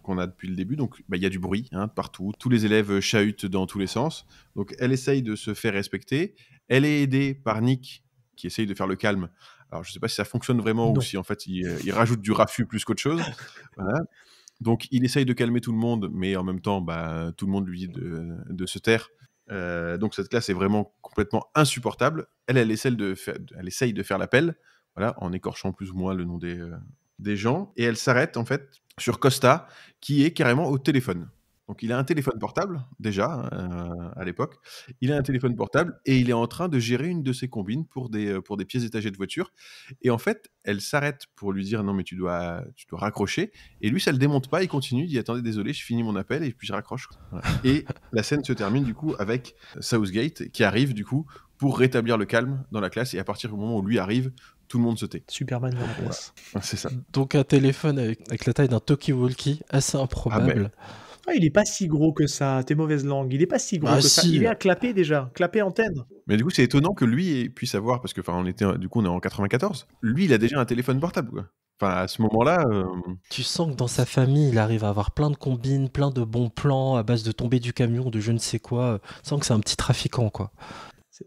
qu'on a depuis le début, donc il y a du bruit partout. Tous les élèves chahutent dans tous les sens. Donc elle essaye de se faire respecter. Elle est aidée par Nick, qui essaye de faire le calme. Alors je sais pas si ça fonctionne vraiment ou si en fait il rajoute du raffut plus qu'autre chose. Voilà. Donc il essaye de calmer tout le monde, mais en même temps tout le monde lui dit de se taire. Donc cette classe est vraiment complètement insupportable. Elle essaye de faire l'appel, voilà, en écorchant plus ou moins le nom des gens, et elle s'arrête en fait sur Costa, qui est carrément au téléphone. Donc il a un téléphone portable déjà à l'époque. Il a un téléphone portable et il est en train de gérer une de ses combines pour des pièces détachées de voiture. Et en fait, elle s'arrête pour lui dire non mais tu dois raccrocher. Et lui ça le démonte pas, il continue, il dit attendez désolé, je finis mon appel et puis je raccroche. Voilà. Et la scène se termine du coup avec Southgate qui arrive du coup pour rétablir le calme dans la classe, et à partir du moment où lui arrive, tout le monde se tait. Superman dans la place. C'est ça. Donc un téléphone avec la taille d'un talkie-walkie, assez improbable. Ah, il est pas si gros que ça, tes mauvaises langues. Il est pas si gros Ah, que ça. si. Il est à clapper déjà, clapper antenne. Mais du coup, c'est étonnant que lui puisse avoir, parce que on est en 94. Lui, il a déjà un téléphone portable, quoi. Enfin, à ce moment-là, Tu sens que dans sa famille, il arrive à avoir plein de combines, plein de bons plans à base de tomber du camion, de je ne sais quoi. Tu sens que c'est un petit trafiquant, quoi.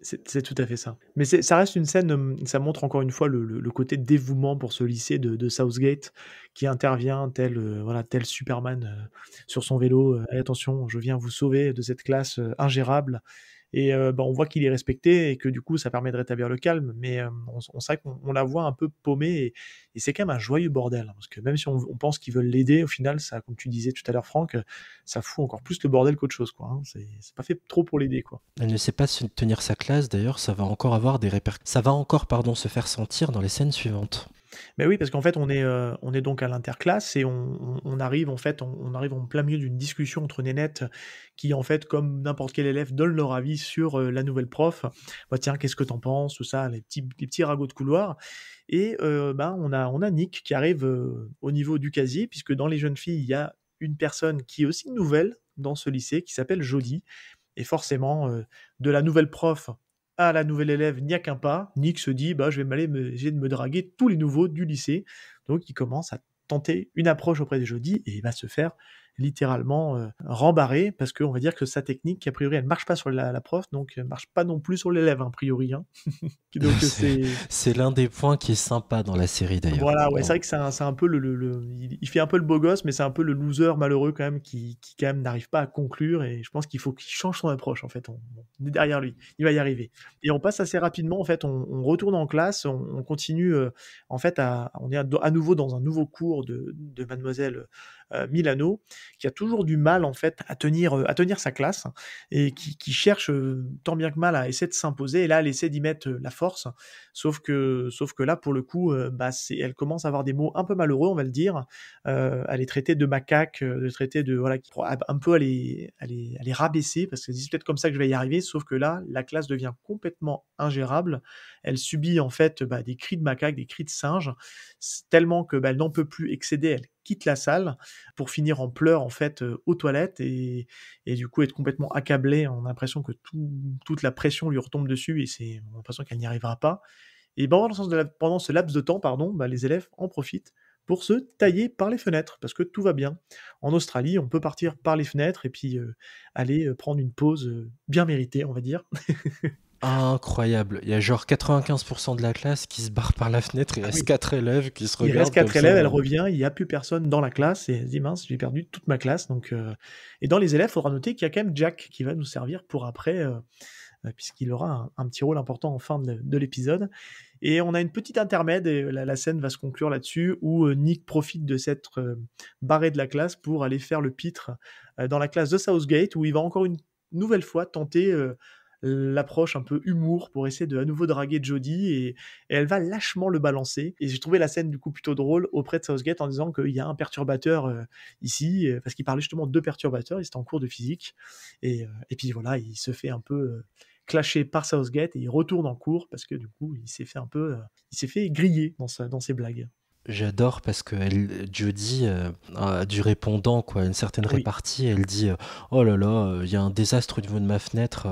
C'est tout à fait ça. Mais ça reste une scène, ça montre encore une fois le côté dévouement pour ce lycée de Southgate qui intervient tel Superman sur son vélo. Allez, attention, je viens vous sauver de cette classe ingérable. Et on voit qu'il est respecté et que du coup ça permet de rétablir le calme, mais on sait qu'on la voit un peu paumée et c'est quand même un joyeux bordel, hein, parce que même si on pense qu'ils veulent l'aider, au final, ça, comme tu disais tout à l'heure, Franck, ça fout encore plus le bordel qu'autre chose, quoi. Hein. C'est pas fait trop pour l'aider, quoi. Elle ne sait pas tenir sa classe, d'ailleurs, ça va encore avoir des ça va encore, se faire sentir dans les scènes suivantes. Mais oui, parce qu'en fait, on est donc à l'interclasse et on arrive en plein milieu d'une discussion entre nénettes qui, en fait, comme n'importe quel élève, donnent leur avis sur la nouvelle prof. Bah, tiens, qu'est-ce que t'en penses, tout ça, les petits ragots de couloir. Et on a Nick qui arrive au niveau du casier, puisque dans les jeunes filles, il y a une personne qui est aussi nouvelle dans ce lycée, qui s'appelle Jodie. Et forcément, de la nouvelle prof à la nouvelle élève, il n'y a qu'un pas. Nick se dit, je vais essayer de me draguer tous les nouveaux du lycée. Donc il commence à tenter une approche auprès de Jodie et il va se faire littéralement rembarrer parce qu'on va dire que sa technique, a priori, elle marche pas sur la prof, donc elle marche pas non plus sur l'élève, a priori. Hein. Donc c'est l'un des points qui est sympa dans la série, d'ailleurs. Voilà, ouais, c'est vrai que c'est un peu il fait un peu le beau gosse, mais c'est un peu le loser malheureux quand même qui quand même n'arrive pas à conclure et je pense qu'il faut qu'il change son approche en fait. On est derrière lui, il va y arriver. Et on passe assez rapidement en fait, on retourne en classe, on continue en fait on est à nouveau dans un nouveau cours de mademoiselle Milano qui a toujours du mal en fait à tenir sa classe et qui cherche tant bien que mal à essayer de s'imposer et là elle essaie d'y mettre la force sauf que là pour le coup elle commence à avoir des mots un peu malheureux on va le dire elle est traitée de macaque traitée de voilà un peu à les rabaisser parce que c'est peut-être comme ça que je vais y arriver sauf que là la classe devient complètement ingérable elle subit en fait des cris de macaque des cris de singe tellement que elle n'en peut plus excéder elle quitte la salle pour finir en pleurs en fait aux toilettes et du coup être complètement accablée. On a l'impression que toute la pression lui retombe dessus et on a l'impression qu'elle n'y arrivera pas. Et pendant ce laps de temps, les élèves en profitent pour se tailler par les fenêtres parce que tout va bien. En Australie, on peut partir par les fenêtres et puis aller prendre une pause bien méritée, on va dire. Incroyable. Il y a genre 95% de la classe qui se barre par la fenêtre. Il reste 4 élèves qui se regardent. Il reste 4 élèves, elle revient, il n'y a plus personne dans la classe et elle se dit mince, j'ai perdu toute ma classe. Donc, et dans les élèves, il faudra noter qu'il y a quand même Jack qui va nous servir pour après, puisqu'il aura un petit rôle important en fin de l'épisode. Et on a une petite intermède et la scène va se conclure là-dessus où Nick profite de s'être barré de la classe pour aller faire le pitre dans la classe de Southgate où il va encore une nouvelle fois tenter l'approche un peu humour pour essayer de à nouveau draguer Jodie et elle va lâchement le balancer et j'ai trouvé la scène du coup plutôt drôle auprès de Southgate en disant qu'il y a un perturbateur ici parce qu'il parlait justement de perturbateurs, il était en cours de physique et puis voilà il se fait un peu clasher par Southgate et il retourne en cours parce que du coup il s'est fait griller dans ses blagues. J'adore parce que Jodie a du répondant, quoi, une certaine répartie. Elle dit oh là là, il y a un désastre au niveau de ma fenêtre.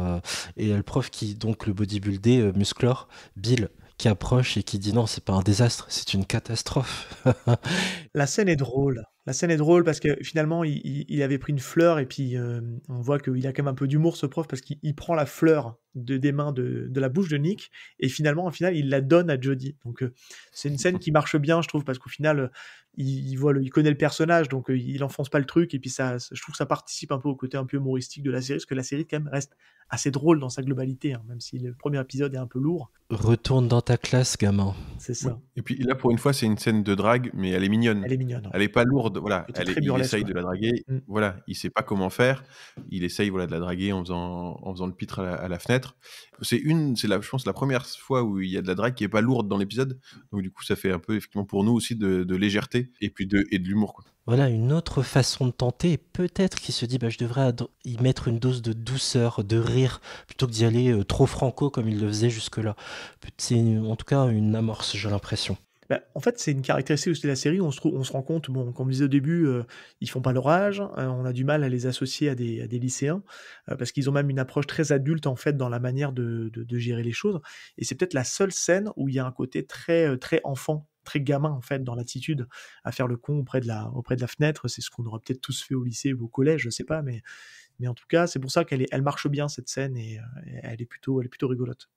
Et le prof donc le bodybuildé, musclor, Bill, qui approche et qui dit non, c'est pas un désastre, c'est une catastrophe. La scène est drôle. La scène est drôle parce que finalement, il avait pris une fleur et puis on voit qu'il a quand même un peu d'humour ce prof parce qu'il prend la fleur des mains de la bouche de Nick et finalement, il la donne à Jodie. Donc c'est une scène qui marche bien, je trouve, parce qu'au final, il connaît le personnage, donc il enfonce pas le truc et puis je trouve que ça participe un peu au côté un peu humoristique de la série parce que la série quand même reste assez drôle dans sa globalité, hein, même si le premier épisode est un peu lourd. Retourne dans ta classe, gamin. C'est ça. Oui. Et puis là, pour une fois, c'est une scène de drague, mais elle est mignonne. Elle est mignonne. Ouais. Elle est pas lourde. lourde. Voilà, C'était très il burlesque, essaye ouais. de la draguer. Mm. Voilà, il sait pas comment faire. Il essaye de la draguer en faisant le pitre à la fenêtre. Je pense, la première fois où il y a de la drague qui est pas lourde dans l'épisode. Donc du coup, ça fait un peu effectivement pour nous aussi de légèreté et puis de l'humour, quoi. Voilà une autre façon de tenter, et peut-être qu'il se dit je devrais y mettre une dose de douceur, de rire, plutôt que d'y aller trop franco comme il le faisait jusque-là. C'est en tout cas une amorce, j'ai l'impression. Bah, en fait, c'est une caractéristique aussi de la série où on se rend compte, bon, comme je disais au début, ils font pas leur âge, on a du mal à les associer à des lycéens, parce qu'ils ont même une approche très adulte en fait dans la manière de gérer les choses. Et c'est peut-être la seule scène où il y a un côté très, très enfant, très gamin en fait dans l'attitude à faire le con auprès de la fenêtre. C'est ce qu'on aurait peut-être tous fait au lycée ou au collège, je sais pas, mais en tout cas, c'est pour ça elle marche bien cette scène et elle est plutôt rigolote.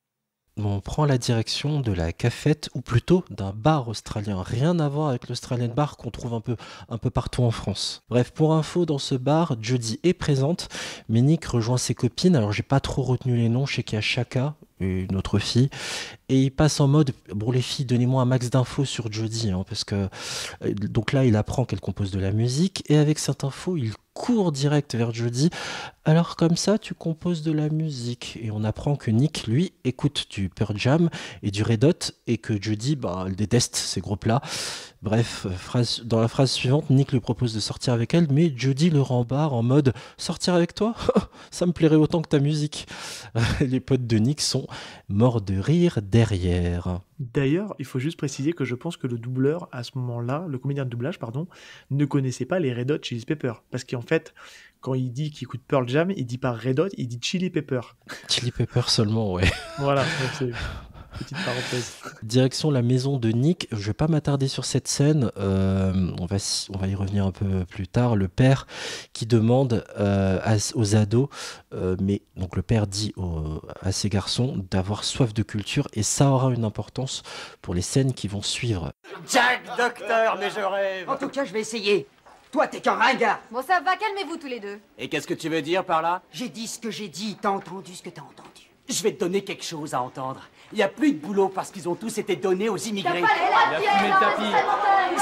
On prend la direction de la cafette, ou plutôt d'un bar australien. Rien à voir avec l'Australian Bar qu'on trouve un peu partout en France. Bref, pour info, dans ce bar, Jodie est présente, mais Nick rejoint ses copines. Alors, j'ai pas trop retenu les noms. Je sais qu'il y a Shaka, une autre fille, et il passe en mode bon les filles, donnez-moi un max d'infos sur Jodie, parce que donc là il apprend qu'elle compose de la musique, et avec cette info il court direct vers Jodie. Alors comme ça tu composes de la musique, et on apprend que Nick lui écoute du Pearl Jam et du Red Hot, et que Jodie elle déteste ces groupes-là. Bref, dans la phrase suivante, Nick lui propose de sortir avec elle, mais Jodie le rembarre en mode sortir avec toi, ça me plairait autant que ta musique. Les potes de Nick sont morts de rire derrière. D'ailleurs, il faut juste préciser que je pense que le doubleur, à ce moment-là, le comédien de doublage, pardon, ne connaissait pas les Red Hot Chili Peppers. Parce qu'en fait, quand il dit qu'il écoute Pearl Jam, il dit pas Red Hot, il dit Chili Pepper. Chili Pepper seulement, ouais. Voilà, donc c'est petite parenthèse. Direction la maison de Nick. Je vais pas m'attarder sur cette scène. On va y revenir un peu plus tard. Le père qui demande aux ados, mais donc le père dit à ses garçons d'avoir soif de culture, et ça aura une importance pour les scènes qui vont suivre. Jack, docteur, mais je rêve. En tout cas, je vais essayer. Toi, t'es qu'un ringard. Bon, ça va, calmez-vous tous les deux. Et qu'est-ce que tu veux dire par là? J'ai dit ce que j'ai dit, t'as entendu ce que t'as entendu. Je vais te donner quelque chose à entendre. Il n'y a plus de boulot parce qu'ils ont tous été donnés aux immigrés.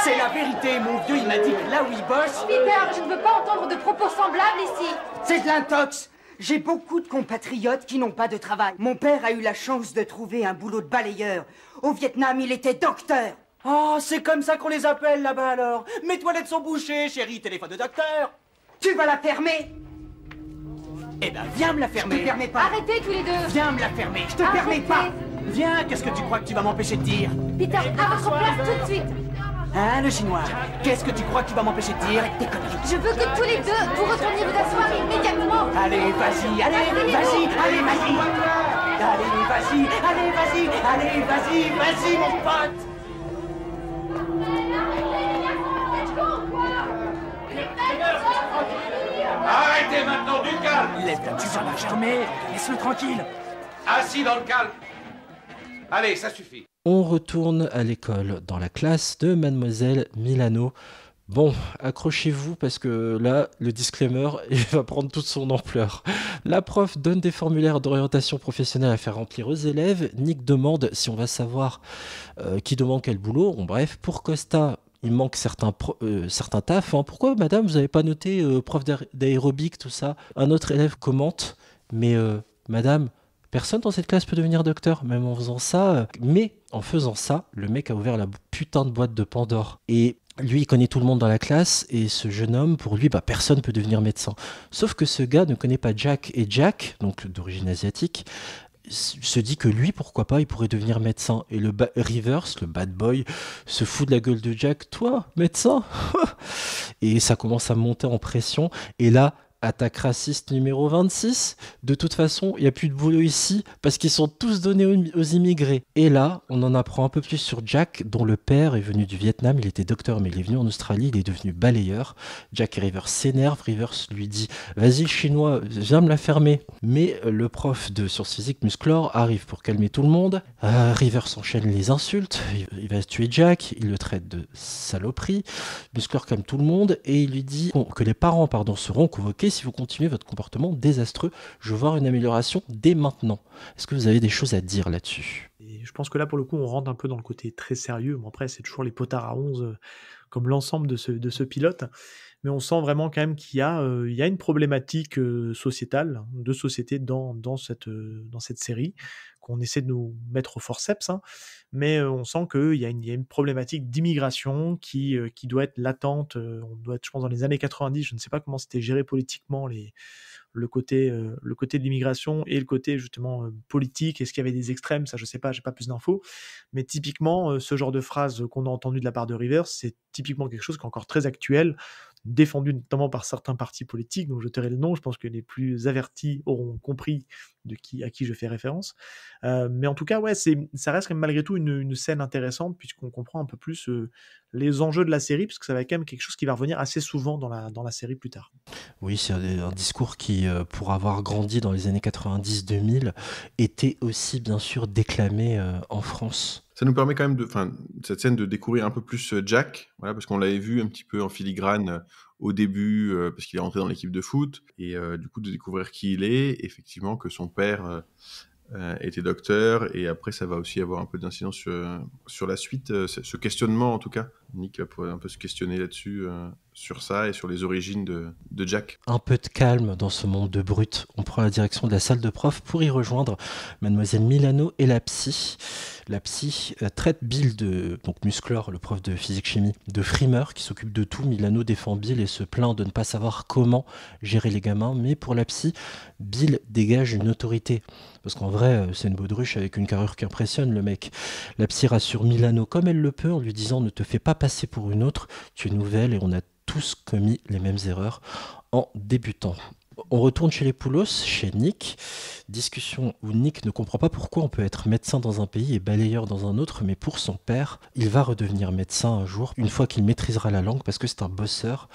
C'est la vérité, mon vieux, il m'a dit que là où il bosse... Peter, je ne veux pas entendre de propos semblables ici. C'est de l'intox. J'ai beaucoup de compatriotes qui n'ont pas de travail. Mon père a eu la chance de trouver un boulot de balayeur. Au Vietnam, il était docteur. Oh, c'est comme ça qu'on les appelle là-bas alors. Mes toilettes sont bouchées, chérie, téléphone de docteur. Tu vas la fermer. Eh ben, viens me la Je fermer. te permets pas. Arrêtez tous les deux. Viens me la fermer. Je te permets pas. Viens, qu'est-ce que tu crois que tu vas m'empêcher de dire? Peter, à votre place tout de suite. Hein, le chinois? Qu'est-ce que tu crois que tu vas m'empêcher de dire? Arrête tes conneries. Je veux que tous les deux, vous retourniez vous asseoir immédiatement. Allez, vas-y, allez, vas-y, allez, vas-y. Allez, vas-y, allez, vas-y, allez, vas-y, vas-y, mon pote. Arrêtez maintenant, du calme. Lève-toi, tu vas la fermer. Laisse-le tranquille. Assis dans le calme. Allez, ça suffit. On retourne à l'école, dans la classe de Mademoiselle Milano. Bon, accrochez-vous parce que là, le disclaimer, il va prendre toute son ampleur. La prof donne des formulaires d'orientation professionnelle à faire remplir aux élèves. Nick demande si on va savoir qui demande quel boulot. Bon, bref, pour Costa, il manque certains tafs. Pourquoi, madame, vous n'avez pas noté prof d'aérobic, tout ça? Un autre élève commente, mais madame, personne dans cette classe peut devenir docteur, même en faisant ça. Mais en faisant ça, le mec a ouvert la putain de boîte de Pandore. Et lui, il connaît tout le monde dans la classe, et ce jeune homme, pour lui, personne ne peut devenir médecin. Sauf que ce gars ne connaît pas Jack, et Jack, donc d'origine asiatique, se dit que lui, pourquoi pas, il pourrait devenir médecin. Et Rivers, le bad boy, se fout de la gueule de Jack. Toi, médecin? Et ça commence à monter en pression, et là, attaque raciste numéro 26. De toute façon, il n'y a plus de boulot ici parce qu'ils sont tous donnés aux immigrés. Et là, on en apprend un peu plus sur Jack, dont le père est venu du Vietnam. Il était docteur, mais il est venu en Australie. Il est devenu balayeur. Jack et Rivers s'énervent. Rivers lui dit « Vas-y, chinois, viens me la fermer ». Mais le prof de sciences physiques, Musclor, arrive pour calmer tout le monde. Rivers enchaîne les insultes. Il va tuer Jack. Il le traite de saloperie. Musclor calme tout le monde et il lui dit que les parents seront convoqués si vous continuez votre comportement désastreux. Je veux voir une amélioration dès maintenant. Est-ce que vous avez des choses à dire là-dessus? Et je pense que là, pour le coup, on rentre un peu dans le côté très sérieux. Bon, après, c'est toujours les potards à 11 comme l'ensemble de ce pilote. Mais on sent vraiment quand même il y a une problématique sociétale, de société dans cette série, qu'on essaie de nous mettre au forceps, hein. Mais on sent qu'il y a une problématique d'immigration qui doit être latente. On doit être, je pense, dans les années 90. Je ne sais pas comment c'était géré politiquement le côté de l'immigration et le côté justement politique. Est-ce qu'il y avait des extrêmes? Ça, je sais pas, j'ai pas plus d'infos. Mais typiquement, ce genre de phrase qu'on a entendu de la part de Rivers, c'est typiquement quelque chose qui est encore très actuel, défendu notamment par certains partis politiques, dont je tairai le nom. Je pense que les plus avertis auront compris à qui je fais référence. Mais en tout cas, ouais, ça reste quand même malgré tout une scène intéressante, puisqu'on comprend un peu plus les enjeux de la série, parce que ça va être quand même quelque chose qui va revenir assez souvent dans la série plus tard. Oui, c'est un discours qui, pour avoir grandi dans les années 90-2000, était aussi bien sûr déclamé en France. Ça nous permet quand même, cette scène, de découvrir un peu plus Jack, voilà, parce qu'on l'avait vu un petit peu en filigrane au début, parce qu'il est rentré dans l'équipe de foot, et du coup de découvrir qui il est, effectivement que son père était docteur, et après ça va aussi avoir un peu d'incidence sur la suite, ce questionnement en tout cas. Nick pourrait un peu se questionner là-dessus, sur ça et sur les origines de Jack. Un peu de calme dans ce monde de brutes. On prend la direction de la salle de prof pour y rejoindre Mademoiselle Milano et la psy. La psy traite Bill donc Musclor, le prof de physique-chimie, de frimeur qui s'occupe de tout. Milano défend Bill et se plaint de ne pas savoir comment gérer les gamins. Mais pour la psy, Bill dégage une autorité. Parce qu'en vrai, c'est une baudruche avec une carrure qui impressionne le mec. La psy rassure Milano comme elle le peut en lui disant « Ne te fais pas passer pour une autre, tu es nouvelle et on a tous commis les mêmes erreurs en débutant. » On retourne chez les Poulos, chez Nick. Discussion où Nick ne comprend pas pourquoi on peut être médecin dans un pays et balayeur dans un autre, mais pour son père, il va redevenir médecin un jour, une fois qu'il maîtrisera la langue, parce que c'est un bosseur.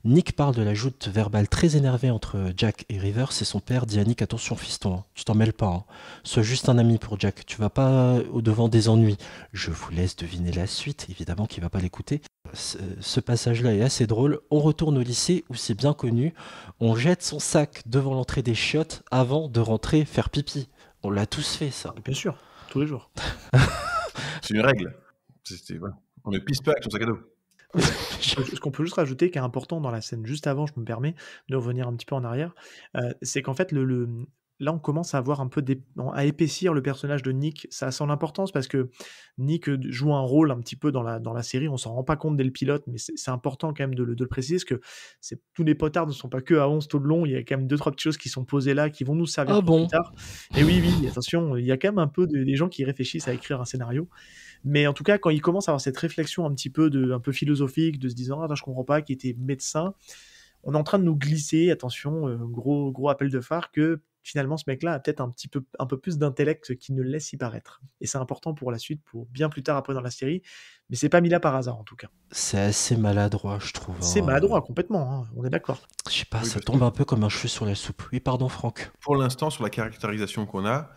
Nick parle de la joute verbale très énervée entre Jack et Rivers, et son père dit à Nick « Attention fiston, hein, tu t'en mêles pas, hein. Sois juste un ami pour Jack, tu vas pas au-devant des ennuis. » Je vous laisse deviner la suite, évidemment qu'il va pas l'écouter. Ce passage-là est assez drôle. On retourne au lycée où c'est bien connu. On jette son sac devant l'entrée des chiottes avant de rentrer faire pipi. On l'a tous fait, ça. Bien sûr, tous les jours. C'est une règle. Voilà. On ne pisse pas avec son sac à dos. Ce qu'on peut juste rajouter, qui est important dans la scène juste avant, je me permets de revenir un petit peu en arrière, c'est qu'en fait, là, on commence à avoir un peu à épaissir le personnage de Nick. Ça a son importance parce que Nick joue un rôle un petit peu dans la série. On s'en rend pas compte dès le pilote, mais c'est important quand même de le préciser, parce que tous les potards ne sont pas que à 11 tout le long. Il y a quand même 2-3 petites choses qui sont posées là, qui vont nous servir plus tard. Et oui, attention, il y a quand même un peu des gens qui réfléchissent à écrire un scénario. Mais en tout cas, quand il commence à avoir cette réflexion un petit peu un peu philosophique, de se disant « Ah, je comprends pas, qui était médecin », on est en train de nous glisser, attention, gros appel de phare, que finalement ce mec-là a peut-être un peu plus d'intellect qu'il ne le laisse y paraître. Et c'est important pour la suite, pour bien plus tard après dans la série, mais c'est pas mis là par hasard en tout cas. C'est assez maladroit, je trouve. C'est maladroit complètement, hein, on est d'accord. Je sais pas, ça tombe un peu comme un cheveu sur la soupe. Oui, pardon Franck. Pour l'instant, sur la caractérisation qu'on a,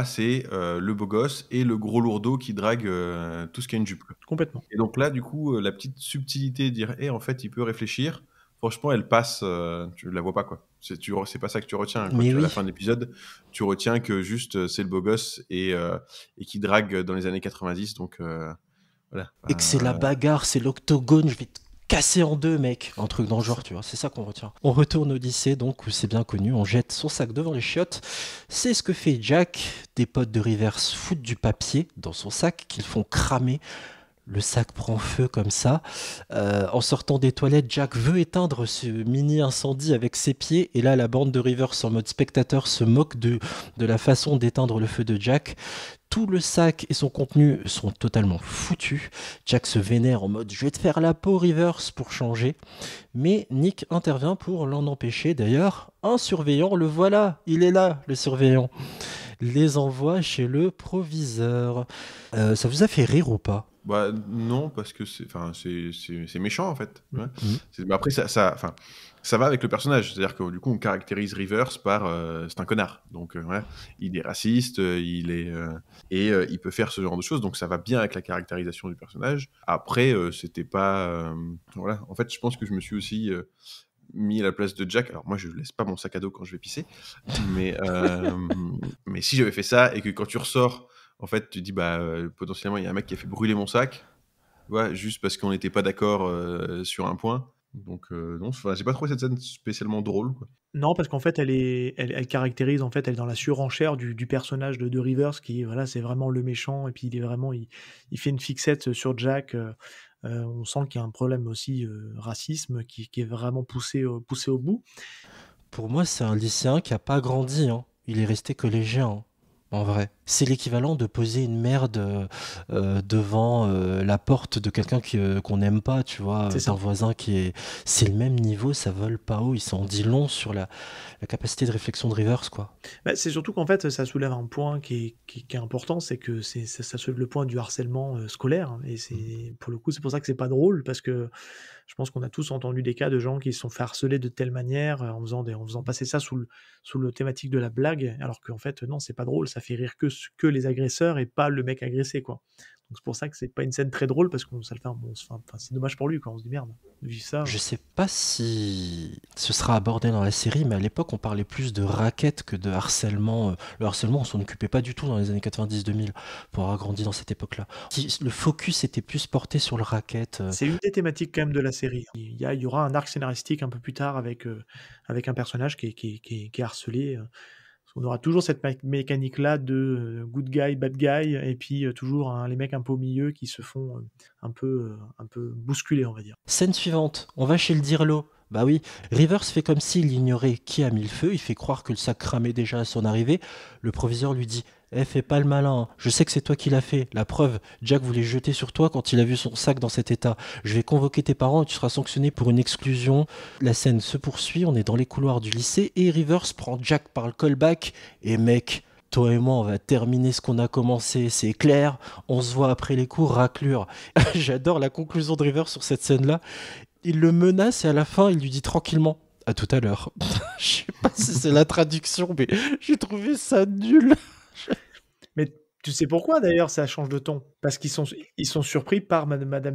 c'est le beau gosse et le gros lourdeau qui drague tout ce qui a une jupe. Complètement. Et donc là, du coup, la petite subtilité de dire en fait, il peut réfléchir, franchement, elle passe, tu la vois pas, quoi. C'est pas ça que tu retiens. Quand à la fin de l'épisode, tu retiens que juste c'est le beau gosse et qui drague dans les années 90. Donc voilà. Et que c'est la bagarre, c'est l'octogone, je vais te casser en deux, mec. Un truc dans le genre, tu vois, c'est ça qu'on retient. On retourne au lycée, donc, où c'est bien connu, on jette son sac devant les chiottes. C'est ce que fait Jack. Des potes de Rivers foutent du papier dans son sac qu'ils font cramer. Le sac prend feu comme ça. En sortant des toilettes, Jack veut éteindre ce mini-incendie avec ses pieds. Et là, la bande de Rivers en mode spectateur se moque de la façon d'éteindre le feu de Jack. Tout le sac et son contenu sont totalement foutus. Jack se vénère en mode « Je vais te faire la peau, Rivers » pour changer. Mais Nick intervient pour l'en empêcher. D'ailleurs, un surveillant, le voilà, il est là, le surveillant. Les envoie chez le proviseur. Ça vous a fait rire ou pas ? Bah non, parce que c'est méchant en fait. Ouais. Mais après ça va avec le personnage, c'est-à-dire que du coup on caractérise Rivers par c'est un connard, donc ouais, il est raciste, il peut faire ce genre de choses, donc ça va bien avec la caractérisation du personnage. Après c'était pas voilà, en fait je pense que je me suis aussi mis à la place de Jack. Alors moi je laisse pas mon sac à dos quand je vais pisser, mais si j'avais fait ça et que quand tu ressors en fait, tu dis, potentiellement, il y a un mec qui a fait brûler mon sac. vois, juste parce qu'on n'était pas d'accord sur un point. Donc non, j'ai pas trouvé cette scène spécialement drôle, quoi. Non, parce qu'en fait, elle caractérise, en fait, elle est dans la surenchère du personnage de Rivers, qui, voilà, c'est vraiment le méchant, et puis il fait une fixette sur Jack. On sent qu'il y a un problème aussi, racisme, qui est vraiment poussé au bout. Pour moi, c'est un lycéen qui a pas grandi, hein. Il est resté collégien, hein, en vrai. C'est l'équivalent de poser une merde devant la porte de quelqu'un qu'on n'aime pas, tu vois, C'est ça. d'un voisin qui est... C'est le même niveau, ça vole pas haut, il s'en dit long sur la capacité de réflexion de Rivers, quoi. Bah, c'est surtout qu'en fait, ça soulève un point qui est important, c'est que ça soulève le point du harcèlement scolaire, et pour le coup, c'est pour ça que c'est pas drôle, parce que je pense qu'on a tous entendu des cas de gens qui se sont fait harceler de telle manière, en faisant passer ça sous le thématique de la blague, alors qu'en fait, non, c'est pas drôle, ça fait rire que les agresseurs et pas le mec agressé, quoi. Donc c'est pour ça que c'est pas une scène très drôle, parce qu'on ça le fait, c'est dommage pour lui, quoi. On se dit merde, vu ça. Je sais pas si ce sera abordé dans la série, mais à l'époque, on parlait plus de racket que de harcèlement. Le harcèlement, on s'en occupait pas du tout dans les années 90-2000, pour avoir grandi dans cette époque-là. Le focus était plus porté sur le racket. C'est une des thématiques quand même de la série. Il y aura un arc scénaristique un peu plus tard avec un personnage qui est harcelé. On aura toujours cette mécanique-là de good guy, bad guy, et puis toujours les mecs un peu au milieu qui se font un peu bousculer, on va dire. Scène suivante, on va chez le Dirlo. Bah oui, Rivers fait comme s'il ignorait qui a mis le feu, il fait croire que le sac cramait déjà à son arrivée. Le proviseur lui dit « Eh, fais pas le malin, je sais que c'est toi qui l'as fait. La preuve, Jack voulait jeter sur toi quand il a vu son sac dans cet état. Je vais convoquer tes parents et tu seras sanctionné pour une exclusion. » La scène se poursuit, on est dans les couloirs du lycée et Rivers prend Jack par le callback. Et mec, toi et moi, on va terminer ce qu'on a commencé, c'est clair. On se voit après les cours, raclure. J'adore la conclusion de Rivers sur cette scène-là. Il le menace et à la fin, il lui dit tranquillement « À tout à l'heure ». Je sais pas si c'est la traduction, mais j'ai trouvé ça nul. Mais tu sais pourquoi d'ailleurs ça change de ton? Parce qu'ils sont surpris par Mademoiselle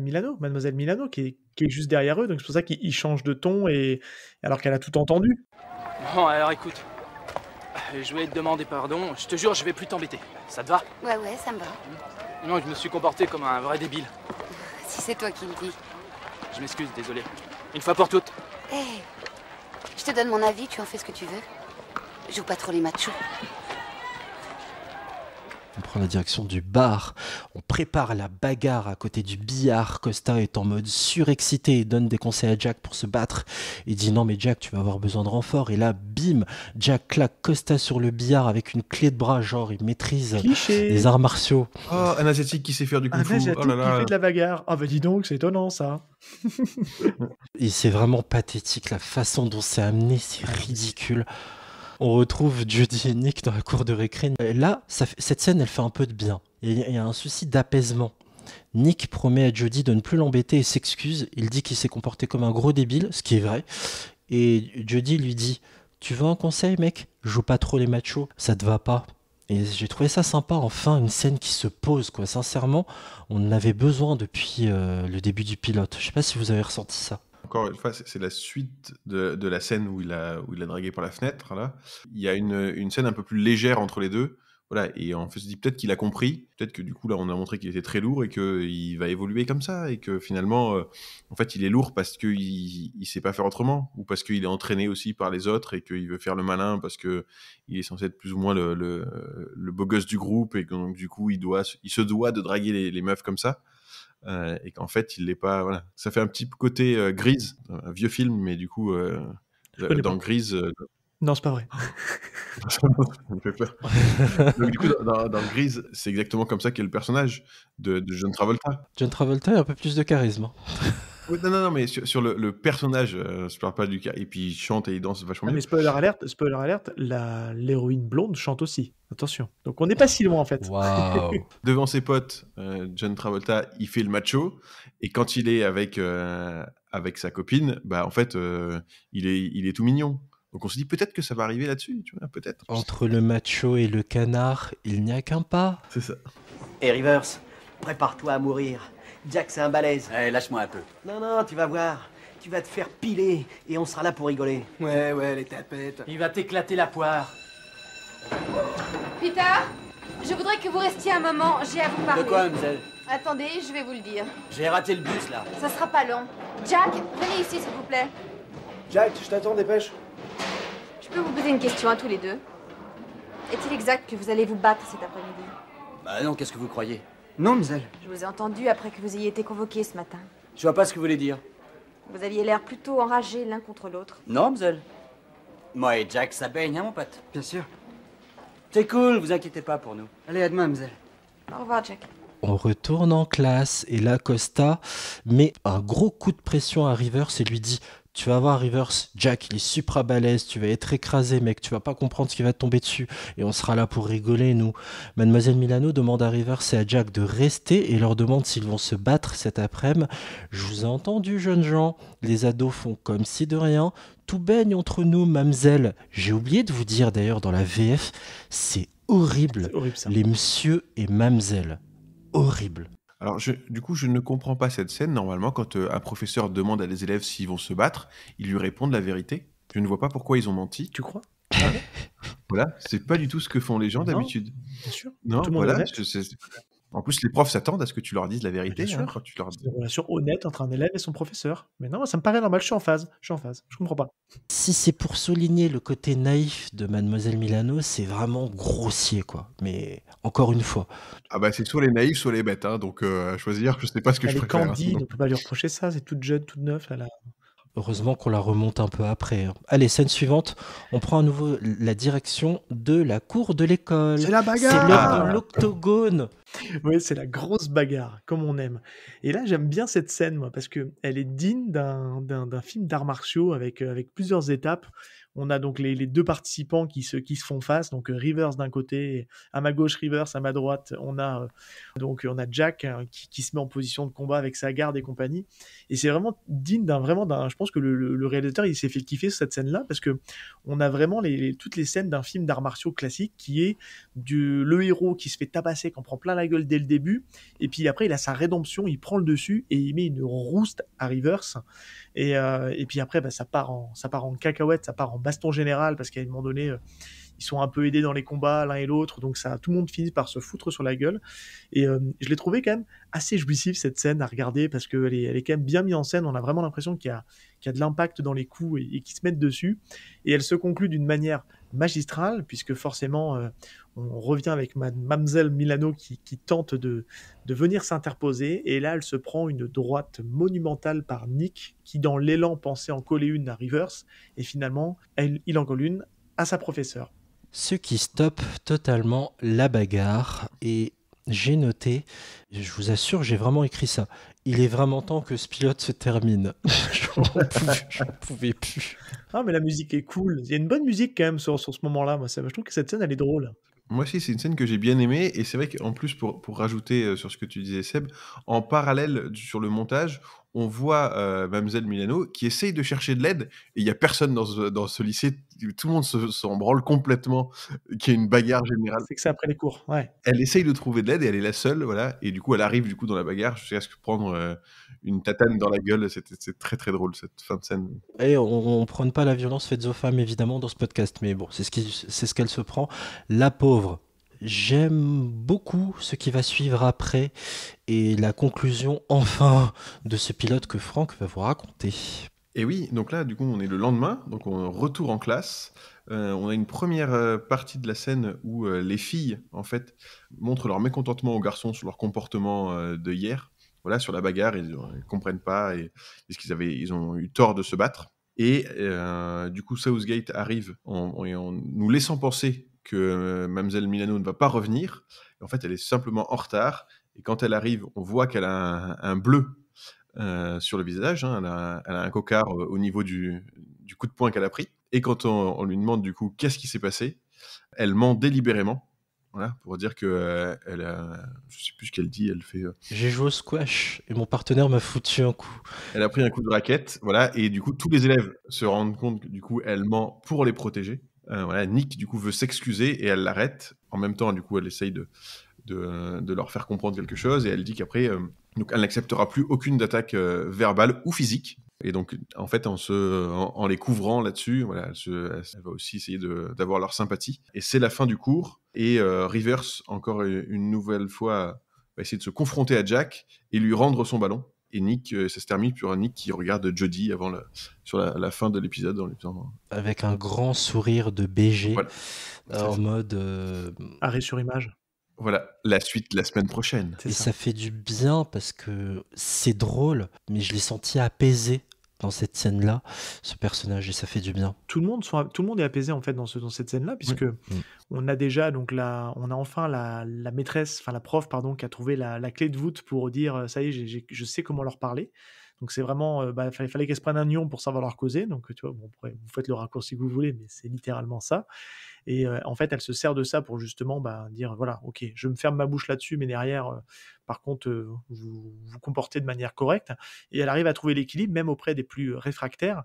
Milano, qui est juste derrière eux, donc c'est pour ça qu'ils changent de ton, et alors qu'elle a tout entendu. Bon, alors écoute. Je voulais te demander pardon. Je te jure, je vais plus t'embêter. Ça te va? Ouais, ça me va. Non, je me suis comporté comme un vrai débile. Si c'est toi qui le dis. Je m'excuse, désolé. Une fois pour toutes. Hé, je te donne mon avis, tu en fais ce que tu veux. Joue pas trop les machos. On prend la direction du bar, on prépare la bagarre à côté du billard. Costa est en mode surexcité et donne des conseils à Jack pour se battre. Il dit non mais Jack, tu vas avoir besoin de renfort. Et là, bim, Jack claque Costa sur le billard avec une clé de bras, genre il maîtrise les arts martiaux. Oh, un asiatique qui sait faire du kung-fu. Un asiatique Oh là là. qui fait de la bagarre. Ah bah dis donc, c'est étonnant ça. Et c'est vraiment pathétique la façon dont c'est amené, c'est ridicule. On retrouve Jodie et Nick dans la cour de récré. Et là, cette scène, elle fait un peu de bien. Il y a un souci d'apaisement. Nick promet à Jodie de ne plus l'embêter et s'excuse. Il dit qu'il s'est comporté comme un gros débile, ce qui est vrai. Et Jodie lui dit « Tu veux un conseil, mec? Joue pas trop les machos, ça te va pas. » Et j'ai trouvé ça sympa, enfin, une scène qui se pose, quoi. Sincèrement, on en avait besoin depuis le début du pilote. Je sais pas si vous avez ressenti ça. Encore une fois, c'est la suite de la scène où il a dragué par la fenêtre. Là. Il y a une scène un peu plus légère entre les deux. Voilà, et en fait, je dis peut-être qu'il a compris, peut-être que du coup, là, on a montré qu'il était très lourd et qu'il va évoluer comme ça, et que finalement, en fait, il est lourd parce qu'il ne sait pas faire autrement, ou parce qu'il est entraîné aussi par les autres et qu'il veut faire le malin parce qu'il est censé être plus ou moins le beau gosse du groupe, et que donc, du coup, il se doit de draguer les meufs comme ça. Et qu'en fait il l'est pas, voilà. Ça fait un petit côté Grise, un vieux film, mais du coup dans Grise non, c'est pas vrai. ça me fait peur. Donc du coup dans Grise, c'est exactement comme ça qu'est le personnage de John Travolta. John Travolta a un peu plus de charisme. Oui, non, mais sur le personnage, je parle pas du cas. Et puis il chante et il danse vachement bien. Mais spoiler alerte, l'héroïne blonde chante aussi. Attention. Donc on n'est pas si loin en fait. Waouh. Devant ses potes, John Travolta, il fait le macho, et quand il est avec sa copine, bah en fait, il est tout mignon. Donc on se dit peut-être que ça va arriver là-dessus, tu vois, peut-être. Entre le macho et le canard, il n'y a qu'un pas. C'est ça. Et Rivers, prépare-toi à mourir. Jack, c'est un balèze. Allez, lâche-moi un peu. Non, tu vas voir. Tu vas te faire piler et on sera là pour rigoler. Ouais, les tapettes. Il va t'éclater la poire. Peter, Je voudrais que vous restiez un moment, j'ai à vous parler. De quoi, mademoiselle? Attendez, je vais vous le dire. J'ai raté le bus, là. Ça sera pas long. Jack, venez ici, s'il vous plaît. Jack, je t'attends, dépêche. Je peux vous poser une question à tous les deux? Est-il exact que vous allez vous battre cet après-midi? Bah non, qu'est-ce que vous croyez? Non, mademoiselle. Je vous ai entendu après que vous ayez été convoqués ce matin. Je vois pas ce que vous voulez dire. Vous aviez l'air plutôt enragés l'un contre l'autre. Non, mademoiselle. Moi et Jack, ça baigne, hein, mon pote? Bien sûr. C'est cool, vous inquiétez pas pour nous. Allez, à demain, mademoiselle. Au revoir, Jack. On retourne en classe et là, Costa met un gros coup de pression à Rivers et lui dit: tu vas voir, Rivers, Jack, il est supra balèze, tu vas être écrasé, mec, tu vas pas comprendre ce qui va te tomber dessus et on sera là pour rigoler, nous. Mademoiselle Milano demande à Rivers et à Jack de rester et leur demande s'ils vont se battre cet après-midi. Je vous ai entendu, jeunes gens, les ados font comme si de rien. Tout baigne entre nous, mademoiselle. J'ai oublié de vous dire d'ailleurs dans la VF, c'est horrible, ça. les monsieur et mademoiselle. Horrible. Alors, du coup, je ne comprends pas cette scène. Normalement, quand un professeur demande à des élèves s'ils vont se battre, ils lui répondent la vérité. Je ne vois pas pourquoi ils ont menti. Tu crois? Voilà, c'est pas du tout ce que font les gens Non, d'habitude. Bien sûr. Non, Tout le monde voilà. honnête. En plus, les profs s'attendent à ce que tu leur dises la vérité. Bien sûr. Quand tu leur dis. C'est une relation honnête entre un élève et son professeur. Mais non, ça me paraît normal, je suis en phase. Je comprends pas. Si c'est pour souligner le côté naïf de Mademoiselle Milano, c'est vraiment grossier, quoi. Mais encore une fois. Ah bah, c'est soit les naïfs, soit les bêtes. Hein, donc, à choisir, je sais pas ce que Elle je est préfère. candide, on peut pas lui reprocher ça, c'est toute jeune, toute neuve. Heureusement qu'on la remonte un peu après. Allez, scène suivante. On prend à nouveau la direction de la cour de l'école. C'est la bagarre. C'est l'heure de l'octogone. Oui, c'est la grosse bagarre, comme on aime. Et là, j'aime bien cette scène, moi, parce qu'elle est digne d'un film d'arts martiaux avec plusieurs étapes. On a donc les deux participants qui se font face, donc Rivers d'un côté, à ma gauche Rivers, à ma droite, on a Jack qui se met en position de combat avec sa garde et compagnie. Et c'est vraiment digne je pense que le réalisateur, il s'est fait kiffer sur cette scène-là, parce que on a vraiment toutes les scènes d'un film d'arts martiaux classique, qui est le héros qui se fait tabasser, qui en prend plein la gueule dès le début, et puis après il a sa rédemption, il prend le dessus et il met une rouste à Rivers, et puis après ça part en cacahuète, ça part en baston général, parce qu'à un moment donné ils sont un peu aidés dans les combats l'un et l'autre, donc tout le monde finit par se foutre sur la gueule. Et je l'ai trouvé quand même assez jouissif, cette scène à regarder, parce qu'elle est quand même bien mise en scène. On a vraiment l'impression qu'il y a de l'impact dans les coups et qu'ils se mettent dessus, et elle se conclut d'une manière magistrale, puisque forcément on revient avec Mademoiselle Milano qui tente de venir s'interposer, et là elle se prend une droite monumentale par Nick, qui dans l'élan pensait en coller une à Rivers, et finalement il en colle une à sa professeure. Ce qui stoppe totalement la bagarre. Et j'ai noté, je vous assure, j'ai vraiment écrit ça. Il est vraiment temps que ce pilote se termine. J'en pouvais plus. Ah, mais la musique est cool. Il y a une bonne musique quand même sur ce moment-là. Moi, je trouve que cette scène, elle est drôle. Moi aussi, c'est une scène que j'ai bien aimée, et c'est vrai qu'en plus, pour rajouter sur ce que tu disais, Seb, en parallèle sur le montage, on voit Mademoiselle Milano qui essaye de chercher de l'aide, et il n'y a personne dans ce lycée, tout le monde s'en branle complètement, qu'il y ait une bagarre générale. C'est que c'est après les cours, ouais. Elle essaye de trouver de l'aide, et elle est la seule, voilà, et du coup, elle arrive dans la bagarre jusqu'à ce que prendre une tatane dans la gueule. C'est très très drôle, cette fin de scène. Et on ne prône pas la violence faite aux femmes, évidemment, dans ce podcast, mais bon, c'est ce qu'elle se prend. La pauvre. J'aime beaucoup ce qui va suivre après et la conclusion, enfin, de ce pilote que Franck va vous raconter. Et oui, donc là, du coup, on est le lendemain, donc on retourne en classe. On a une première partie de la scène où les filles, en fait, montrent leur mécontentement aux garçons sur leur comportement de hier. Voilà, sur la bagarre, ils ne comprennent pas et disent ils ont eu tort de se battre. Et du coup, Southgate arrive en nous laissant penser que Mademoiselle Milano ne va pas revenir. Et en fait, elle est simplement en retard. Et quand elle arrive, on voit qu'elle a un bleu sur le visage. Hein. Elle a un cocard au niveau du coup de poing qu'elle a pris. Et quand on lui demande du coup qu'est-ce qui s'est passé, elle ment délibérément. Voilà, pour dire que je sais plus ce qu'elle dit, elle fait... J'ai joué au squash et mon partenaire m'a foutu un coup. Elle a pris un coup de raquette, voilà, et du coup, tous les élèves se rendent compte que du coup, elle ment pour les protéger. Voilà, Nick, du coup, veut s'excuser et elle l'arrête. En même temps, du coup, elle essaye de leur faire comprendre quelque chose, et elle dit qu'après, donc elle n'acceptera plus aucune attaque verbale ou physique. Et donc, en fait, en les couvrant là-dessus, voilà, elle va aussi essayer d'avoir leur sympathie. Et c'est la fin du cours. Et Rivers, encore une nouvelle fois, va essayer de se confronter à Jack et lui rendre son ballon. Et Nick, ça se termine sur un Nick qui regarde Jodie sur la fin de l'épisode. Avec un grand sourire de BG, voilà. en mode... Arrêt sur image. Voilà, la suite la semaine prochaine. Et ça fait du bien parce que c'est drôle, mais je l'ai senti apaisé dans cette scène-là, ce personnage, et ça fait du bien. Tout le monde est apaisé en fait dans cette scène-là, puisque on a déjà on a enfin la maîtresse, enfin la prof pardon, qui a trouvé la clé de voûte pour dire ça y est, je sais comment leur parler. Donc c'est vraiment, fallait qu'elle se prenne un nion pour savoir leur causer. Donc tu vois, bon, après, vous faites le raccourci que vous voulez, mais c'est littéralement ça. Et en fait, elle se sert de ça pour justement dire voilà, ok, je me ferme ma bouche là-dessus, mais derrière, par contre, vous vous comportez de manière correcte. Et elle arrive à trouver l'équilibre, même auprès des plus réfractaires.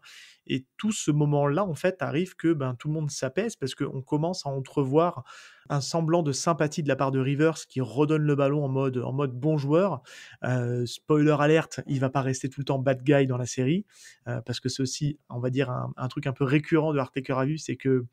Et tout ce moment-là, en fait, arrive que tout le monde s'apaise parce qu'on commence à entrevoir un semblant de sympathie de la part de Rivers qui redonne le ballon en mode bon joueur. Spoiler alerte, il va pas rester tout le temps bad guy dans la série parce que c'est aussi, on va dire, un truc un peu récurrent de Heartaker à vue, c'est que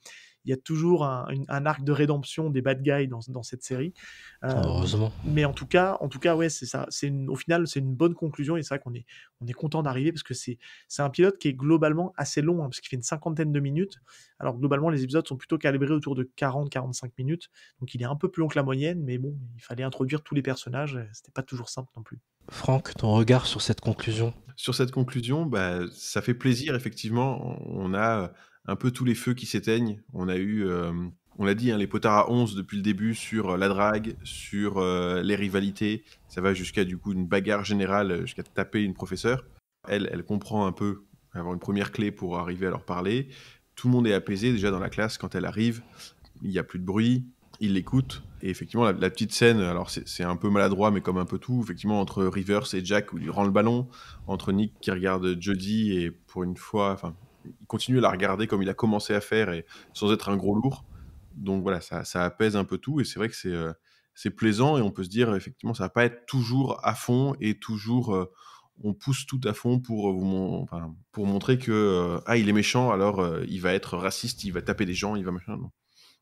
il y a toujours un arc de rédemption des bad guys dans cette série. Heureusement. Mais en tout cas, ouais, c'est ça. Au final, c'est une bonne conclusion et c'est vrai qu'on est content d'arriver parce que c'est un pilote qui est globalement assez long, parce qu'il fait une 50aine de minutes. Alors globalement, les épisodes sont plutôt calibrés autour de 40-45 minutes. Donc il est un peu plus long que la moyenne, mais bon, il fallait introduire tous les personnages. C'était pas toujours simple non plus. Franck, ton regard sur cette conclusion ? Sur cette conclusion, ça fait plaisir, effectivement. On a un peu tous les feux qui s'éteignent. On a eu, on l'a dit, les potards à 11 depuis le début sur la drague, sur les rivalités. Ça va jusqu'à du coup une bagarre générale, jusqu'à taper une professeure. Elle comprend un peu, avoir une première clé pour arriver à leur parler. Tout le monde est apaisé déjà dans la classe quand elle arrive. Il n'y a plus de bruit. Il l'écoute. Et effectivement, la petite scène, alors c'est un peu maladroit, mais comme un peu tout, effectivement, entre Rivers et Jack, où il lui rend le ballon, entre Nick qui regarde Jodie, et pour une fois, il continue à la regarder comme il a commencé à faire, et sans être un gros lourd. Donc voilà, ça apaise un peu tout, et c'est vrai que c'est plaisant, et on peut se dire, effectivement, ça va pas être toujours à fond, et toujours... on pousse tout à fond pour montrer que il est méchant, alors il va être raciste, il va taper des gens, il va machin. Non.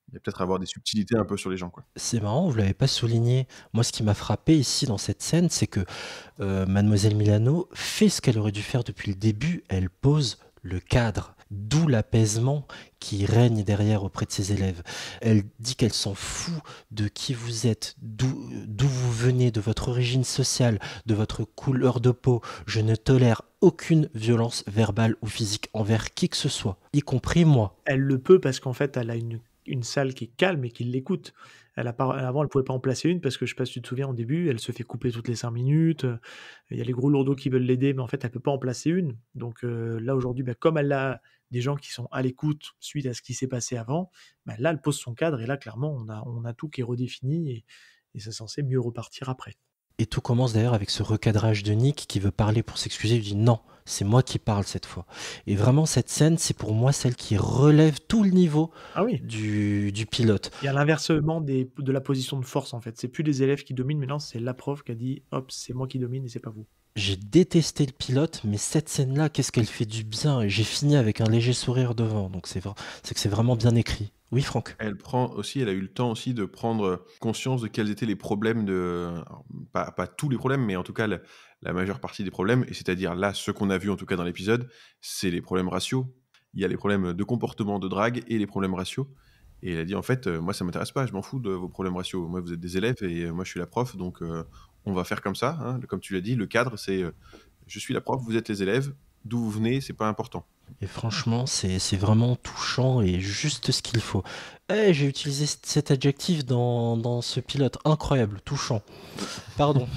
Il va peut-être avoir des subtilités un peu sur les gens, quoi. C'est marrant, vous l'avez pas souligné. Moi, ce qui m'a frappé ici dans cette scène, c'est que Mademoiselle Milano fait ce qu'elle aurait dû faire depuis le début. Elle pose le cadre, d'où l'apaisement qui règne derrière auprès de ses élèves. Elle dit qu'elle s'en fout de qui vous êtes, d'où vous venez, de votre origine sociale, de votre couleur de peau. Je ne tolère aucune violence verbale ou physique envers qui que ce soit, y compris moi. Elle le peut parce qu'en fait, elle a une salle qui est calme et qui l'écoute. Avant, elle pouvait pas en placer une parce que, je sais pas si tu te souviens, au début, elle se fait couper toutes les 5 minutes. Il y a les gros lourdeaux qui veulent l'aider, mais en fait, elle peut pas en placer une. Donc là, aujourd'hui, comme elle a des gens qui sont à l'écoute suite à ce qui s'est passé avant, là, elle pose son cadre et là, clairement, on a tout qui est redéfini et c'est censé mieux repartir après. Et tout commence d'ailleurs avec ce recadrage de Nick qui veut parler pour s'excuser. Il dit non, c'est moi qui parle cette fois. Et vraiment, cette scène, c'est pour moi celle qui relève tout le niveau du pilote. Il y a l'inversement de la position de force, en fait. C'est plus les élèves qui dominent, mais non, c'est la prof qui a dit « Hop, c'est moi qui domine et c'est pas vous ». J'ai détesté le pilote, mais cette scène-là, qu'est-ce qu'elle fait du bien. Et j'ai fini avec un léger sourire devant. Donc c'est que c'est vraiment bien écrit. Oui, Franck. Elle a eu le temps aussi de prendre conscience de quels étaient les problèmes pas tous les problèmes, mais en tout cas la majeure partie des problèmes. Et c'est-à-dire là, ce qu'on a vu en tout cas dans l'épisode, c'est les problèmes raciaux. Il y a les problèmes de comportement de drague et les problèmes raciaux. Et elle a dit en fait, moi ça m'intéresse pas, je m'en fous de vos problèmes raciaux. Moi vous êtes des élèves et moi je suis la prof, donc on va faire comme ça. Hein. Comme tu l'as dit, le cadre c'est je suis la prof, vous êtes les élèves, d'où vous venez, c'est pas important. Et franchement, c'est vraiment touchant et juste ce qu'il faut. J'ai utilisé cet adjectif dans ce pilote. Incroyable, touchant. Pardon.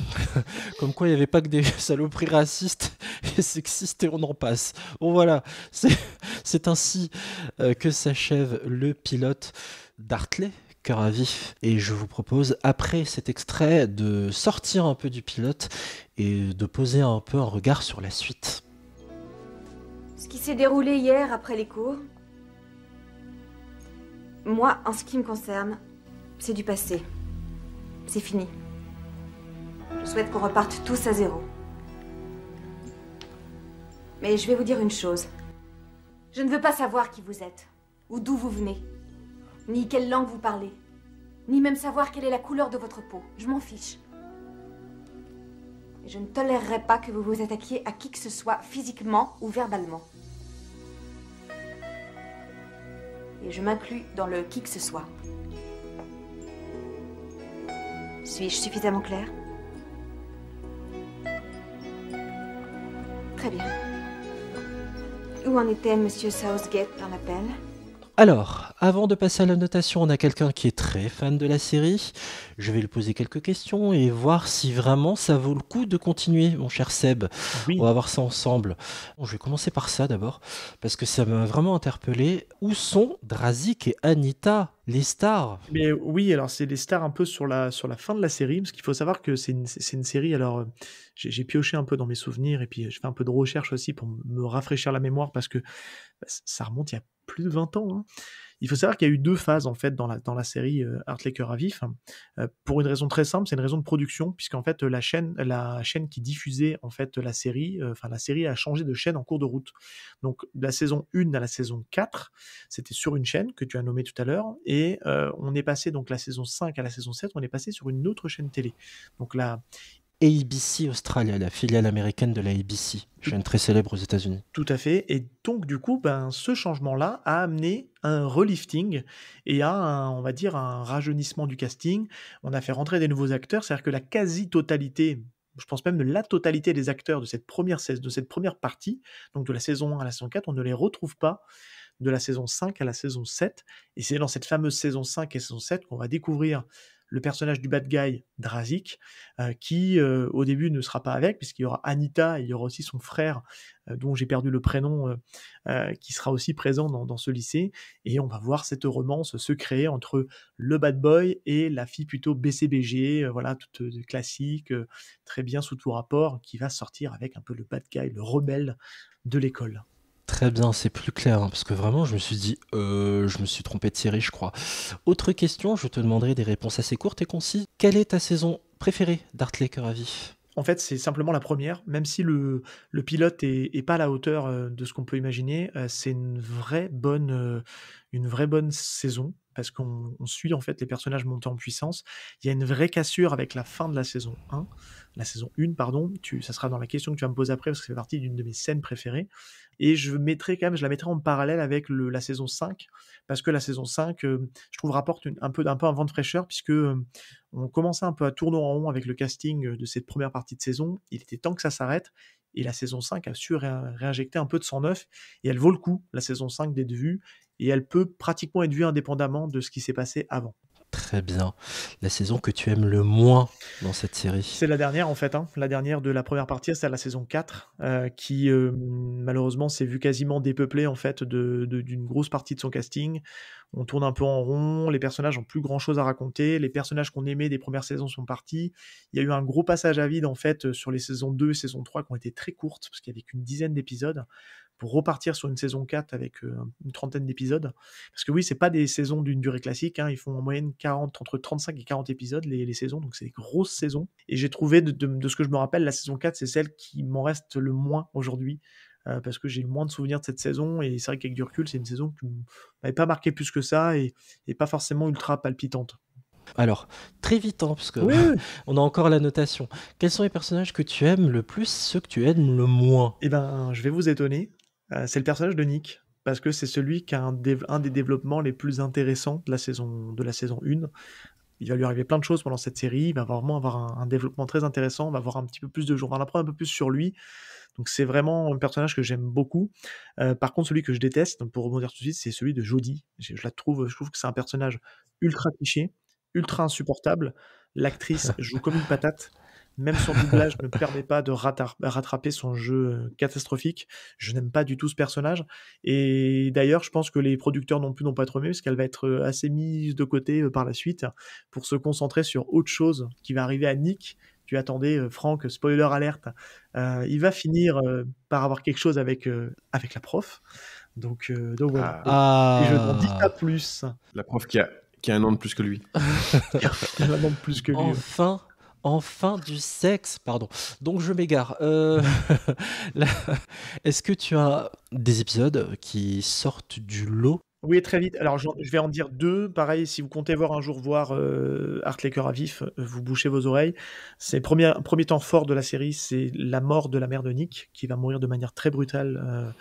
Comme quoi, il n'y avait pas que des saloperies racistes et sexistes et on en passe. Bon voilà, c'est ainsi que s'achève le pilote d'Hartley, Cœur à vif. Et je vous propose, après cet extrait, de sortir un peu du pilote et de poser un peu un regard sur la suite. Ce qui s'est déroulé hier après les cours, moi, en ce qui me concerne, c'est du passé. C'est fini. Je souhaite qu'on reparte tous à zéro. Mais je vais vous dire une chose. Je ne veux pas savoir qui vous êtes, ou d'où vous venez, ni quelle langue vous parlez, ni même savoir quelle est la couleur de votre peau. Je m'en fiche. Et je ne tolérerai pas que vous vous attaquiez à qui que ce soit, physiquement ou verbalement. Et je m'inclus dans le qui que ce soit. Suis-je suffisamment claire? Très bien. Où en était Monsieur Southgate dans l'appel? Alors, avant de passer à la notation, on a quelqu'un qui est très fan de la série. Je vais lui poser quelques questions et voir si vraiment ça vaut le coup de continuer, mon cher Seb. Oui. On va voir ça ensemble. Bon, je vais commencer par ça d'abord, parce que ça m'a vraiment interpellé. Où sont Drazik et Anita, les stars? Mais oui, alors c'est les stars un peu sur la fin de la série, parce qu'il faut savoir que c'est une série, alors j'ai pioché un peu dans mes souvenirs, et puis je fais un peu de recherche aussi pour me rafraîchir la mémoire, parce que ça remonte il y a plus de 20 ans. Hein. Il faut savoir qu'il y a eu 2 phases en fait dans la série Hartley Cœur à Vif, pour une raison très simple, c'est une raison de production, puisqu'en fait la chaîne qui diffusait en fait la série a changé de chaîne en cours de route. Donc de la saison 1 à la saison 4, c'était sur une chaîne que tu as nommée tout à l'heure, et on est passé donc la saison 5 à la saison 7, on est passé sur une autre chaîne télé. Donc là, ABC Australia, la filiale américaine de la ABC, chaîne très célèbre aux États-Unis. Tout à fait. Et donc, du coup, ce changement-là a amené un relifting et on va dire, un rajeunissement du casting. On a fait rentrer des nouveaux acteurs, c'est-à-dire que la quasi-totalité, je pense même de la totalité des acteurs de cette première partie, donc de la saison 1 à la saison 4, on ne les retrouve pas de la saison 5 à la saison 7. Et c'est dans cette fameuse saison 5 et saison 7 qu'on va découvrir le personnage du bad guy, Drazik, qui au début ne sera pas avec, puisqu'il y aura Anita, et il y aura aussi son frère, dont j'ai perdu le prénom, qui sera aussi présent dans ce lycée, et on va voir cette romance se créer entre le bad boy et la fille plutôt BCBG, voilà, toute classique, très bien sous tout rapport, qui va sortir avec un peu le bad guy, le rebelle de l'école. Très bien, c'est plus clair, hein, parce que vraiment, je me suis dit, je me suis trompé de série, je crois. Autre question, je te demanderai des réponses assez courtes et concises. Quelle est ta saison préférée d'Hartley Cœur à Vif? En fait, c'est simplement la première, même si le pilote est pas à la hauteur de ce qu'on peut imaginer, c'est une vraie bonne saison, parce qu'on suit en fait les personnages monter en puissance. Il y a une vraie cassure avec la fin de la saison 1, pardon, ça sera dans la question que tu vas me poser après, parce que ça fait partie d'une de mes scènes préférées. Et je la mettrai en parallèle avec la saison 5, parce que la saison 5, je trouve, rapporte un peu un vent de fraîcheur, puisque on commençait un peu à tourner en rond avec le casting de cette première partie de saison. Il était temps que ça s'arrête, et la saison 5 a su réinjecter un peu de sang neuf, et elle vaut le coup, la saison 5, d'être vue, et elle peut pratiquement être vue indépendamment de ce qui s'est passé avant. Très bien. La saison que tu aimes le moins dans cette série? C'est la dernière en fait, hein. La dernière de la première partie, c'est la saison 4, qui malheureusement s'est vue quasiment dépeuplée en fait d'une grosse partie de son casting. On tourne un peu en rond, les personnages n'ont plus grand chose à raconter, les personnages qu'on aimait des premières saisons sont partis. Il y a eu un gros passage à vide en fait sur les saisons 2 et saison 3 qui ont été très courtes, parce qu'il n'y avait qu'une dizaine d'épisodes, pour repartir sur une saison 4 avec une trentaine d'épisodes. Parce que oui, c'est pas des saisons d'une durée classique, hein, ils font en moyenne entre 35 et 40 épisodes les saisons, donc c'est des grosses saisons. Et j'ai trouvé, de ce que je me rappelle, la saison 4, c'est celle qui m'en reste le moins aujourd'hui, parce que j'ai le moins de souvenirs de cette saison, et c'est vrai qu'avec du recul, c'est une saison qui m'avait pas marqué plus que ça, et pas forcément ultra palpitante. Alors, très vite, hein, parce que Oui. on a encore la notation. Quels sont les personnages que tu aimes le plus, ceux que tu aimes le moins? Eh ben, je vais vous étonner. C'est le personnage de Nick, parce que c'est celui qui a un des développements les plus intéressants de la saison 1. Il va lui arriver plein de choses pendant cette série, il va vraiment avoir un développement très intéressant, on va avoir un petit peu plus de jours, on va en apprendre un peu plus sur lui. Donc c'est vraiment un personnage que j'aime beaucoup. Par contre, celui que je déteste, pour rebondir tout de suite, c'est celui de Jodie. Je trouve que c'est un personnage ultra cliché, ultra insupportable. L'actrice joue comme une patate. Même son doublage ne permet pas de rattraper son jeu catastrophique. Je n'aime pas du tout ce personnage. Et d'ailleurs, je pense que les producteurs non plus n'ont pas trop aimé, parce qu'elle va être assez mise de côté par la suite, pour se concentrer sur autre chose qui va arriver à Nick. Tu attendais, Franck, spoiler alerte. Il va finir par avoir quelque chose avec la prof. Donc voilà. Et je n'en dis pas plus. La prof qui a un an de plus que lui. Il a un an de plus que lui. Enfin du sexe, pardon. Donc je m'égare. Là, est-ce que tu as des épisodes qui sortent du lot? Oui, très vite. Alors, je vais en dire 2. Pareil, si vous comptez un jour voir Hartley Cœur à vif, vous bouchez vos oreilles. C'est premier temps fort de la série, c'est la mort de la mère de Nick, qui va mourir de manière très brutale.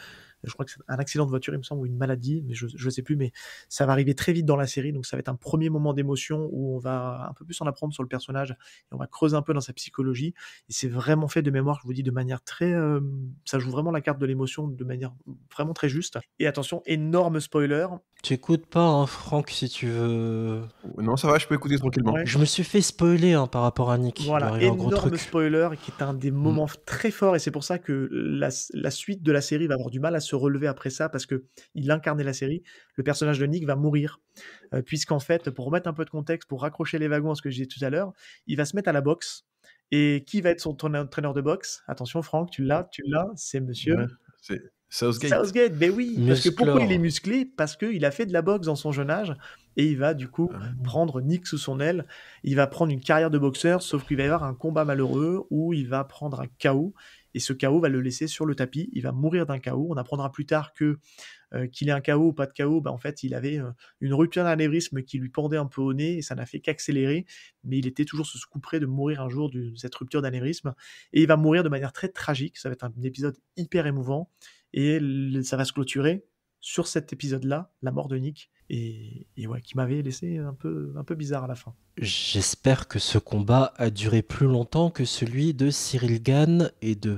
Je crois que c'est un accident de voiture, il me semble, ou une maladie, mais je sais plus. Mais ça va arriver très vite dans la série, donc ça va être un premier moment d'émotion où on va un peu plus en apprendre sur le personnage et on va creuser un peu dans sa psychologie. Et c'est vraiment fait de mémoire, je vous dis, de manière très. Ça joue vraiment la carte de l'émotion de manière vraiment très juste. Et attention, énorme spoiler. Tu écoutes pas, hein, Franck, si tu veux. Non, ça va, je peux écouter tranquillement. Ouais. Je me suis fait spoiler par rapport à Nick. Voilà, Il va arriver un gros énorme truc. spoiler qui est un des moments très forts et c'est pour ça que la suite de la série va avoir du mal à se relever après ça parce que il incarnait la série. Le personnage de Nick va mourir puisqu'en fait, pour remettre un peu de contexte, pour raccrocher les wagons à ce que je disais tout à l'heure, il va se mettre à la boxe. Et qui va être son entraîneur de boxe? Attention, Franck, tu l'as, c'est monsieur. Ouais, c'est Southgate. Southgate, ben oui, parce que Musclor. pourquoi il est musclé? Parce qu'il a fait de la boxe dans son jeune âge et il va du coup prendre Nick sous son aile. Il va prendre une carrière de boxeur, sauf qu'il va y avoir un combat malheureux où il va prendre un KO et ce KO va le laisser sur le tapis. Il va mourir d'un KO. On apprendra plus tard que qu'il ait un KO ou pas de KO, en fait, il avait une rupture d'anévrisme qui lui pendait un peu au nez et ça n'a fait qu'accélérer, mais il était toujours ce coup près de mourir un jour de cette rupture d'anévrisme et il va mourir de manière très tragique. Ça va être un épisode hyper émouvant et ça va se clôturer sur cet épisode-là, la mort de Nick, et ouais, qui m'avait laissé un peu bizarre à la fin. J'espère que ce combat a duré plus longtemps que celui de Cyril Gane et de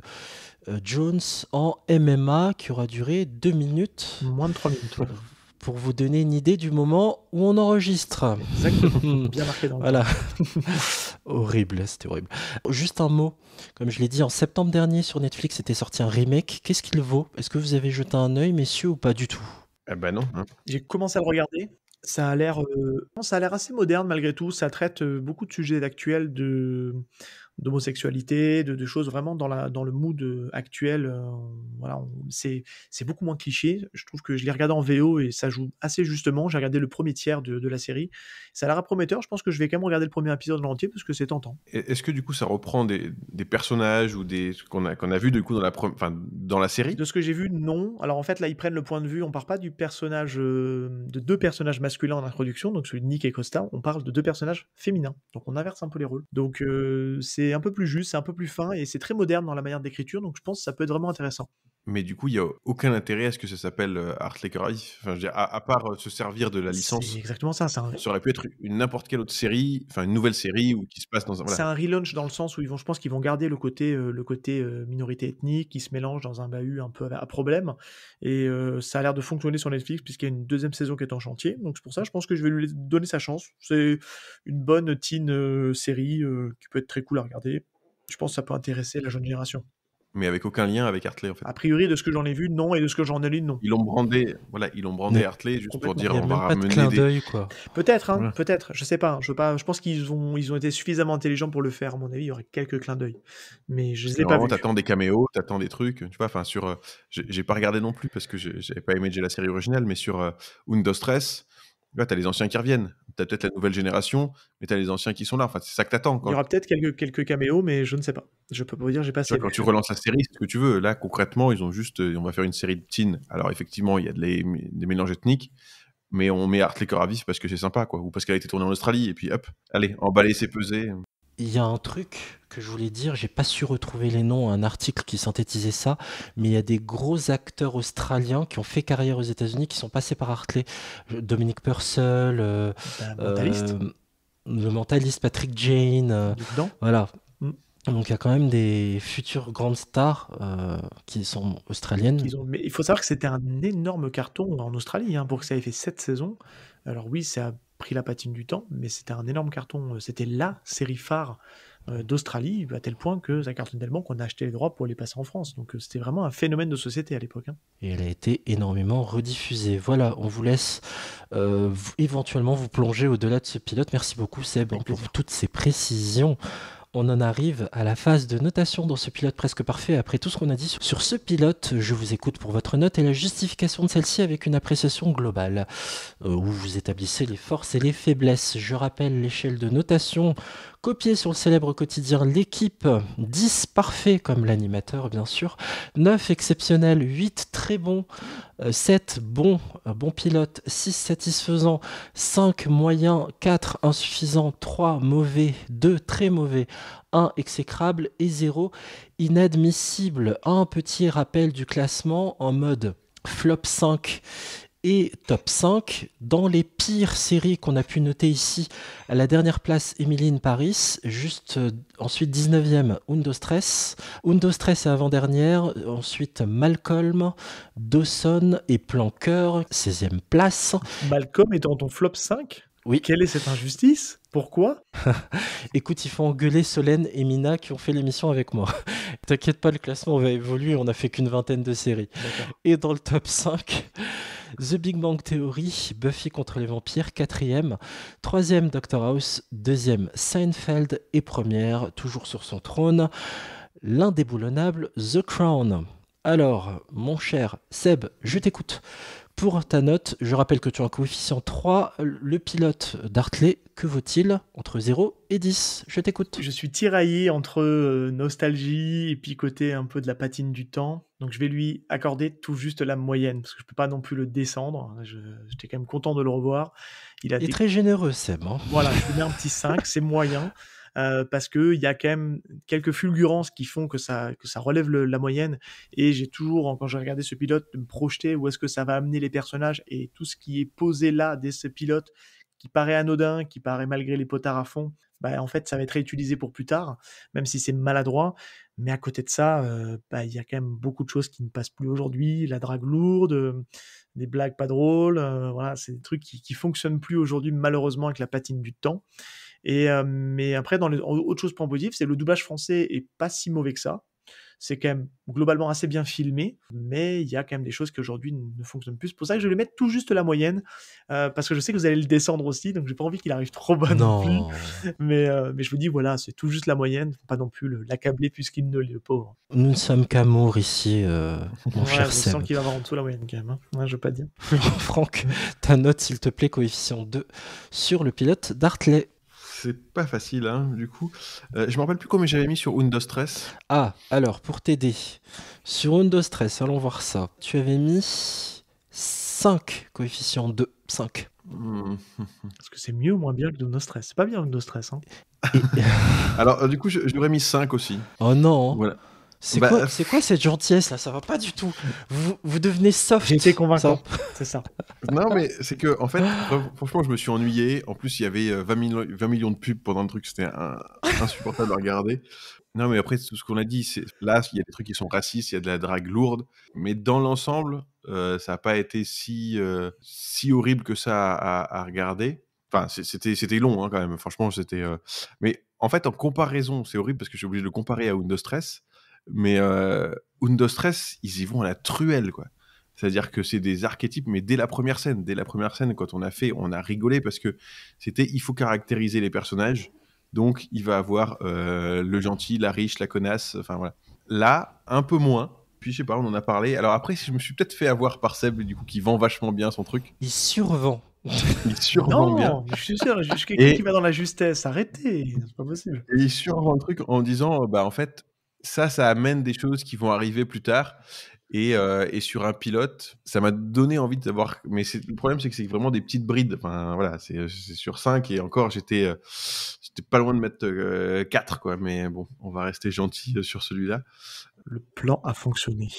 Jones en MMA qui aura duré 2 minutes. Moins de 3 minutes. Ouais. Pour vous donner une idée du moment où on enregistre. Exactement, bien marqué dans le Voilà. Horrible, c'était horrible. Juste un mot, comme je l'ai dit, en septembre dernier sur Netflix était sorti un remake. Qu'est-ce qu'il vaut? Est-ce que vous avez jeté un œil, messieurs, ou pas du tout? Eh ben non. Hein. J'ai commencé à le regarder. Ça a l'air assez moderne malgré tout. Ça traite beaucoup de sujets actuels d'homosexualité, de choses vraiment dans le mood actuel. Voilà, c'est beaucoup moins cliché. Je trouve que je l'ai regardé en VO et ça joue assez justement. J'ai regardé le premier tiers de la série. Ça a l'air prometteur. Je pense que je vais quand même regarder le premier épisode en entier parce que c'est tentant. Est-ce que du coup ça reprend des personnages ou des qu'on a vu du coup dans la série? De ce que j'ai vu, non. Alors en fait là ils prennent le point de vue. On part pas du personnage de 2 personnages masculins en introduction, donc celui de Nick et Costa. On parle de 2 personnages féminins. Donc on inverse un peu les rôles. Donc c'est un peu plus juste, c'est un peu plus fin et c'est très moderne dans la manière d'écriture. Donc je pense que ça peut être vraiment intéressant. Mais du coup, il n'y a aucun intérêt à ce que ça s'appelle Hartley Cœur à vif. Enfin, je veux dire, à part se servir de la licence. C'est exactement ça. Ça aurait pu être n'importe quelle autre série, enfin une nouvelle série ou qui se passe dans un. Voilà. C'est un relaunch dans le sens où je pense qu'ils vont garder le côté minorité ethnique qui se mélange dans un bahut un peu à problème. Et ça a l'air de fonctionner sur Netflix puisqu'il y a une 2e saison qui est en chantier. Donc c'est pour ça, je pense que je vais lui donner sa chance. C'est une bonne teen série qui peut être très cool à regarder. Je pense que ça peut intéresser la jeune génération. Mais avec aucun lien avec Hartley, en fait. A priori, de ce que j'en ai vu, non, et de ce que j'en ai lu, non. Ils l'ont brandé Hartley juste pour dire on va ramener des... d'œil, quoi. Peut-être, voilà. Peut-être, je sais pas. Je pense qu'ils ont été suffisamment intelligents pour le faire. À mon avis, il y aurait quelques clins d'œil. Mais je les ai pas vus. T'attends des caméos, t'attends des trucs. Tu vois, enfin, j'ai pas regardé non plus parce que j'avais pas aimé la série originale, mais sur Undo Stress. Là, t'as les anciens qui reviennent. T'as peut-être la nouvelle génération, mais t'as les anciens qui sont là. Enfin, c'est ça que t'attends. Quoi. Il y aura peut-être quelques caméos, mais je ne sais pas. Je peux pas vous dire, j'ai pas assez. Quand tu relances la série, c'est ce que tu veux. Là, concrètement, ils ont juste, on va faire une série de teen. Alors, effectivement, il y a des mélanges ethniques, mais on met Hartley Cœur à vif parce que c'est sympa, quoi, ou parce qu'elle a été tournée en Australie, et puis hop, allez, emballer, c'est pesé. Il y a un truc que je voulais dire, j'ai pas su retrouver les noms, un article qui synthétisait ça, mais il y a des gros acteurs australiens qui ont fait carrière aux États-Unis qui sont passés par Hartley. Dominic Purcell, le mentaliste Patrick Jane, voilà. Donc il y a quand même des futures grandes stars qui sont australiennes. Mais il faut savoir que c'était un énorme carton en Australie pour que ça ait fait 7 saisons. Alors oui, ça a pris la patine du temps, mais c'était un énorme carton. C'était la série phare d'Australie, à tel point que ça cartonne tellement qu'on a acheté les droits pour les passer en France. Donc c'était vraiment un phénomène de société à l'époque. Et elle a été énormément rediffusée. Voilà, on vous laisse éventuellement vous plonger au-delà de ce pilote. Merci beaucoup Seb pour toutes ces précisions. On en arrive à la phase de notation dans ce pilote presque parfait. Après tout ce qu'on a dit sur ce pilote, je vous écoute pour votre note et la justification de celle-ci avec une appréciation globale, où vous établissez les forces et les faiblesses. Je rappelle l'échelle de notation Copié sur le célèbre quotidien L'équipe, 10 parfaits comme l'animateur bien sûr, 9 exceptionnels, 8 très bons, 7 bons, bons pilotes, 6 satisfaisants, 5 moyens, 4 insuffisants, 3 mauvais, 2 très mauvais, 1 exécrable et 0 inadmissible. Un petit rappel du classement en mode flop 5 et top 5. Dans les pires séries qu'on a pu noter ici, à la dernière place, Emily in Paris, juste ensuite 19e, Undo Stress est avant-dernière, ensuite Malcolm, Dawson et Plan Cœur, 16e place. Malcolm est dans ton flop 5 ? Oui. Quelle est cette injustice ? Pourquoi ? Écoute, il faut engueuler Solène et Mina qui ont fait l'émission avec moi. T'inquiète pas, le classement va évoluer, on n'a fait qu'une vingtaine de séries. D'accord. Et dans le top 5, The Big Bang Theory, Buffy contre les vampires, 4e, 3e Dr House, 2e Seinfeld et première, toujours sur son trône, l'indéboulonnable The Crown. Alors, mon cher Seb, je t'écoute. Pour ta note, je rappelle que tu as un coefficient 3. Le pilote d'Hartley, que vaut-il entre 0 et 10 ? Je t'écoute. Je suis tiraillé entre nostalgie et puis côté un peu de la patine du temps. Donc je vais lui accorder tout juste la moyenne, parce que je peux pas non plus le descendre. J'étais quand même content de le revoir. Il est très généreux, Seb. Hein. Voilà, je lui mets un petit 5, c'est moyen. Parce qu'il y a quand même quelques fulgurances qui font que ça relève la moyenne, et j'ai toujours, quand j'ai regardé ce pilote, de me projeter où est-ce que ça va amener les personnages, et tout ce qui est posé là dès ce pilote, qui paraît anodin, qui paraît malgré les potards à fond, en fait ça va être réutilisé pour plus tard, même si c'est maladroit. Mais à côté de ça, il y a quand même beaucoup de choses qui ne passent plus aujourd'hui, la drague lourde, des blagues pas drôles, voilà, c'est des trucs qui fonctionnent plus aujourd'hui malheureusement avec la patine du temps. Mais après, autre chose point positif, c'est le doublage français est pas si mauvais que ça. C'est quand même globalement assez bien filmé, mais il y a quand même des choses qui aujourd'hui ne fonctionnent plus. C'est pour ça que je vais mettre tout juste la moyenne, parce que je sais que vous allez le descendre aussi, donc j'ai pas envie qu'il arrive trop bas non plus. Mais je vous dis, voilà, c'est tout juste la moyenne, faut pas non plus l'accabler puisqu'il ne l'est, le pauvre. Nous ne sommes qu'amour ici, mon cher Seb. Je sens qu'il va avoir en dessous la moyenne quand même, hein. Ouais, je veux pas dire. Franck, ta note s'il te plaît, coefficient 2 sur le pilote d'Hartley. C'est pas facile, hein, du coup. Je me rappelle plus combien j'avais mis sur Undo Stress. Ah, alors, pour t'aider, sur Undo Stress, allons voir ça. Tu avais mis 5, coefficient 2, 5. Est-ce que c'est mieux ou moins bien que Undo Stress ? C'est pas bien Undo Stress, hein. Alors, du coup, j'aurais mis 5 aussi. Oh non. Voilà. C'est quoi cette gentillesse là ? Ça va pas du tout. Vous devenez soft. J'ai été convaincant, c'est ça. Non, mais c'est que, en fait, franchement, je me suis ennuyé. En plus, il y avait 20 millions de pubs pendant le truc. C'était insupportable à regarder. Non, mais après, tout ce qu'on a dit, là, il y a des trucs qui sont racistes, il y a de la drague lourde. Mais dans l'ensemble, ça n'a pas été si horrible que ça à regarder. Enfin, c'était long, hein, quand même. Franchement, c'était... Mais en fait, en comparaison, c'est horrible parce que je suis obligé de le comparer à Undo Stress. Mais Undo Stress, ils y vont à la truelle, quoi. C'est-à-dire que c'est des archétypes, mais dès la première scène, quand on a rigolé parce que il faut caractériser les personnages. Donc, il va avoir le gentil, la riche, la connasse, enfin voilà. Là, un peu moins. Puis, je sais pas, on en a parlé. Alors après, je me suis peut-être fait avoir par Seb, du coup, qui vend vachement bien son truc. Il survend. Il survend bien. Non, je suis sûr, je suis quelqu'un qui va dans la justesse. Arrêtez, c'est pas possible. Et il survend le truc en disant, en fait, ça amène des choses qui vont arriver plus tard. Et sur un pilote, ça m'a donné envie d'avoir... Mais le problème, c'est que c'est vraiment des petites brides. Enfin, voilà, c'est sur 5 et encore, j'étais pas loin de mettre 4, quoi. Mais bon, on va rester gentil sur celui-là. Le plan a fonctionné.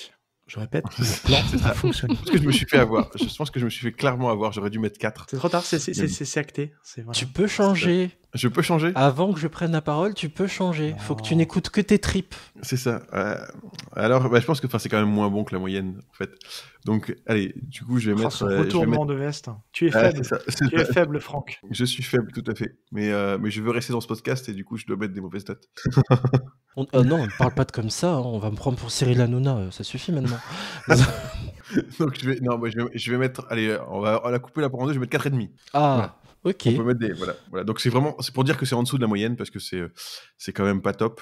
Je répète, le plan a fonctionné. Parce que je me suis fait avoir. Je pense que je me suis fait clairement avoir. J'aurais dû mettre 4. C'est trop tard, c'est acté. Voilà. Tu peux changer. Je peux changer ? Avant que je prenne la parole, tu peux changer. Faut que tu n'écoutes que tes tripes. C'est ça. Alors, je pense que c'est quand même moins bon que la moyenne, en fait. Donc, allez, du coup, je vais mettre... Ce retournement de veste. Tu es faible. Tu es faible, Franck. Je suis faible, tout à fait. Mais je veux rester dans ce podcast et du coup, je dois mettre des mauvaises notes. Non, on ne parle pas de comme ça. Hein. On va me prendre pour Cyril Hanouna. Ça suffit maintenant. Donc, je vais mettre... Allez, on va la couper là pour en deux. Je vais mettre 4,5. Ah, voilà. Ok. On peut mettre des... Voilà. Donc, c'est pour dire que c'est en dessous de la moyenne parce que c'est quand même pas top.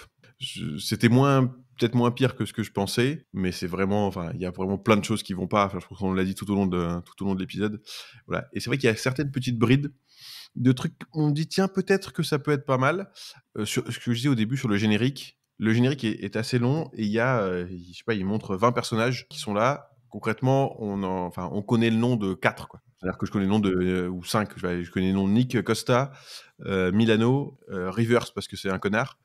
C'était peut-être moins pire que ce que je pensais, mais c'est vraiment... Enfin, il y a vraiment plein de choses qui vont pas. Enfin, je pense qu'on l'a dit tout au long de l'épisode. Voilà. Et c'est vrai qu'il y a certaines petites brides de trucs, on me dit tiens, peut-être que ça peut être pas mal. Sur ce que je disais au début sur le générique est assez long et il y a, je sais pas, il montre 20 personnages qui sont là. Concrètement, on connaît le nom de 4, quoi. C'est-à-dire que je connais le nom de, ou 5, je connais le nom de Nick Costa, Milano, Rivers parce que c'est un connard.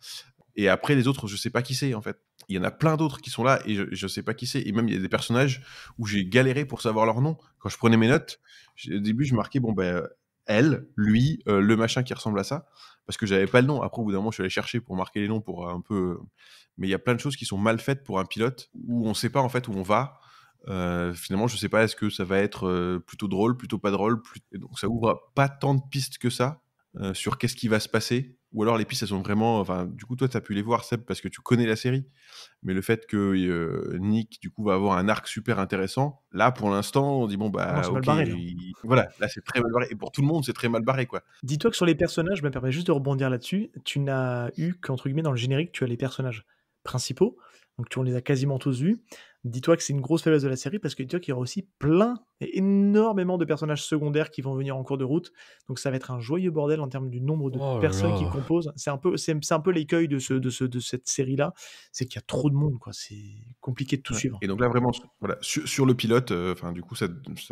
Et après, les autres, je sais pas qui c'est, en fait. Il y en a plein d'autres qui sont là et je sais pas qui c'est. Et même, il y a des personnages où j'ai galéré pour savoir leur nom. Quand je prenais mes notes, au début, je marquais, elle, lui, le machin qui ressemble à ça, parce que j'avais pas le nom. Après, au bout d'un moment, je suis allé chercher pour marquer les noms pour un peu. Mais il y a plein de choses qui sont mal faites pour un pilote où on sait pas, en fait, où on va. Finalement, je sais pas, est-ce que ça va être plutôt drôle, plutôt pas drôle. Et donc, ça ouvre pas tant de pistes que ça sur qu'est-ce qui va se passer. Ou alors les pistes, elles sont vraiment... Enfin, du coup, toi, tu as pu les voir, Seb, parce que tu connais la série. Mais le fait que Nick, du coup, va avoir un arc super intéressant, là, pour l'instant, on dit, bon, bah, c'est ok, mal barré, là. voilà, là, c'est très mal barré. Et pour tout le monde, c'est très mal barré, quoi. Dis-toi que sur les personnages, je me permets juste de rebondir là-dessus, tu n'as eu qu'entre guillemets dans le générique, tu as les personnages principaux, donc on les a quasiment tous vus. Dis-toi que c'est une grosse faiblesse de la série parce que dis-toi qu'il y aura aussi plein et énormément de personnages secondaires qui vont venir en cours de route, donc ça va être un joyeux bordel en termes du nombre de Oh là personnes qui là. composent. C'est un peu l'écueil de cette série-là, c'est qu'il y a trop de monde, quoi. C'est compliqué de tout Ouais. suivre. Et donc là, vraiment, voilà, sur le pilote, du coup, ça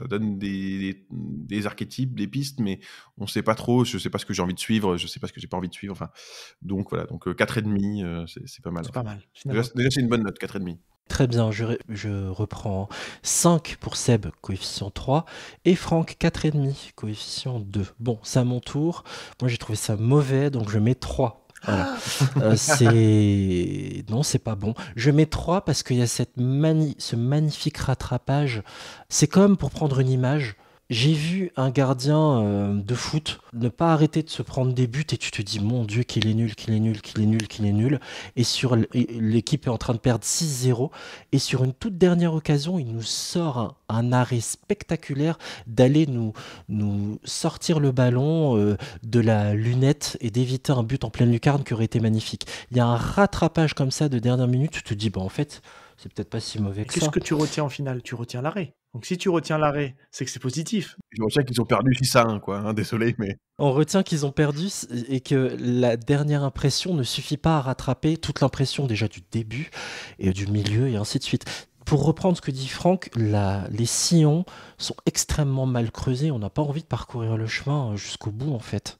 donne des archétypes, des pistes, mais on sait pas trop. Je sais pas ce que j'ai envie de suivre, je sais pas ce que j'ai pas envie de suivre. Enfin, donc voilà, donc 4,5, c'est pas mal. C'est pas mal, Déjà, finalement. déjà, c'est une bonne note, 4,5. Très bien, je reprends 5 pour Seb, coefficient 3, et Franck, 4,5, coefficient 2. Bon, c'est à mon tour. Moi, j'ai trouvé ça mauvais, donc je mets 3. Voilà. Non, c'est pas bon. Je mets 3 parce qu'il y a ce magnifique rattrapage. C'est comme pour prendre une image. J'ai vu un gardien de foot ne pas arrêter de se prendre des buts et tu te dis, mon Dieu, qu'il est nul, qu'il est nul, qu'il est nul, qu'il est nul. Et l'équipe est en train de perdre 6-0. Et sur une toute dernière occasion, il nous sort un arrêt spectaculaire d'aller nous sortir le ballon de la lunette et d'éviter un but en pleine lucarne qui aurait été magnifique. Il y a un rattrapage comme ça de dernière minute, tu te dis, en fait, c'est peut-être pas si mauvais que ça. Qu'est-ce que tu retiens en finale? Tu retiens l'arrêt. Donc si tu retiens l'arrêt, c'est que c'est positif. Je retiens qu'ils ont perdu 6-1, quoi. Hein, désolé, mais... On retient qu'ils ont perdu et que la dernière impression ne suffit pas à rattraper toute l'impression déjà du début et du milieu et ainsi de suite. Pour reprendre ce que dit Franck, les sillons sont extrêmement mal creusés. On n'a pas envie de parcourir le chemin jusqu'au bout, en fait.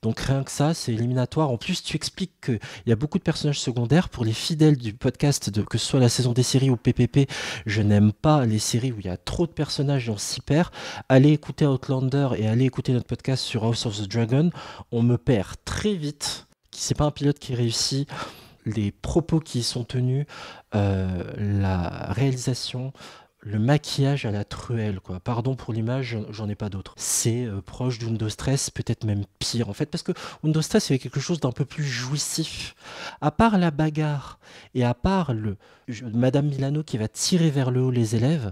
Donc rien que ça, c'est éliminatoire. En plus, tu expliques qu'il y a beaucoup de personnages secondaires. Pour les fidèles du podcast, que ce soit la saison des séries ou PPP, je n'aime pas les séries où il y a trop de personnages et on s'y perd. Allez écouter Outlander et allez écouter notre podcast sur House of the Dragon. On me perd très vite. C'est pas un pilote qui réussit. Les propos qui y sont tenus, la réalisation, le maquillage à la truelle, quoi. Pardon pour l'image, j'en ai pas d'autre. C'est proche de Windows Stress, peut-être même pire en fait, parce que Windows Stress avait quelque chose d'un peu plus jouissif. À part la bagarre et à part Madame Milano qui va tirer vers le haut les élèves,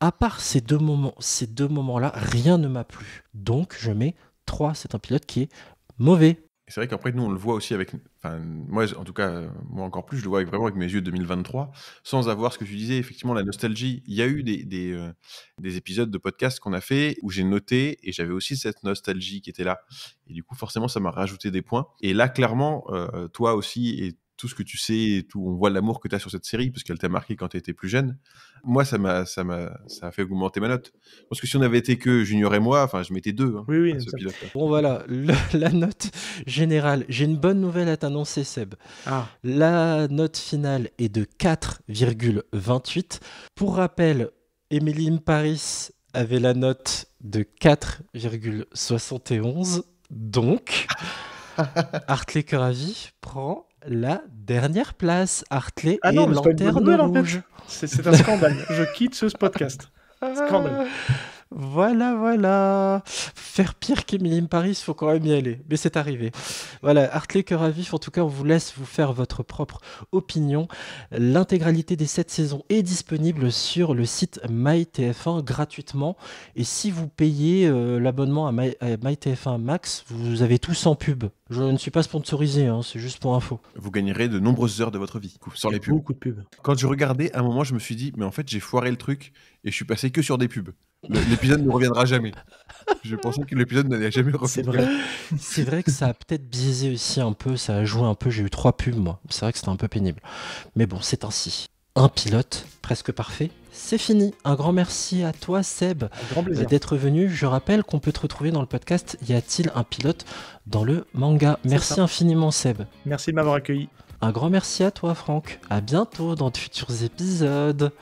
à part ces deux moments-là, rien ne m'a plu. Donc je mets 3, c'est un pilote qui est mauvais. C'est vrai qu'après, nous, on le voit aussi avec... Enfin, moi, en tout cas, moi encore plus, je le vois vraiment avec mes yeux de 2023, sans avoir ce que tu disais, effectivement, la nostalgie. Il y a eu des épisodes de podcast qu'on a fait où j'ai noté, et j'avais aussi cette nostalgie qui était là. Et du coup, forcément, ça m'a rajouté des points. Et là, clairement, toi aussi, et tout ce que tu sais, et tout, on voit l'amour que tu as sur cette série, parce qu'elle t'a marqué quand tu étais plus jeune. Moi, ça a fait augmenter ma note. Parce que si on avait été que Junior et moi, enfin, je mettais 2. Hein, oui, ce pilote-là. Bon, voilà, la note générale. J'ai une bonne nouvelle à t'annoncer, Seb. Ah. La note finale est de 4,28. Pour rappel, Emily in Paris avait la note de 4,71. Donc, Hartley Cœur à Vie prend la dernière place. Hartley et Lanterne Rouge. C'est un scandale. Je quitte ce podcast. Scandale. Voilà. Faire pire qu'Emily in Paris, il faut quand même y aller. Mais c'est arrivé. Voilà, Hartley Cœur à Vif, en tout cas, on vous laisse vous faire votre propre opinion. L'intégralité des 7 saisons est disponible sur le site MyTF1 gratuitement. Et si vous payez l'abonnement à MyTF1 Max, vous avez tout sans pub. Je ne suis pas sponsorisé, hein, c'est juste pour info. Vous gagnerez de nombreuses heures de votre vie sans les pubs. Beaucoup de pubs. Quand je regardais, à un moment, je me suis dit, mais en fait, j'ai foiré le truc et je suis passé que sur des pubs. L'épisode ne reviendra jamais. Je pensais que l'épisode n'allait jamais revenir. C'est vrai. C'est vrai que ça a peut-être biaisé aussi un peu, ça a joué un peu. J'ai eu 3 pubs, moi. C'est vrai que c'était un peu pénible. Mais bon, c'est ainsi. Un pilote presque parfait, c'est fini. Un grand merci à toi, Seb, d'être venu. Je rappelle qu'on peut te retrouver dans le podcast Y a-t-il un pilote dans le manga? Merci infiniment, Seb. Merci de m'avoir accueilli. Un grand merci à toi, Franck. À bientôt dans de futurs épisodes.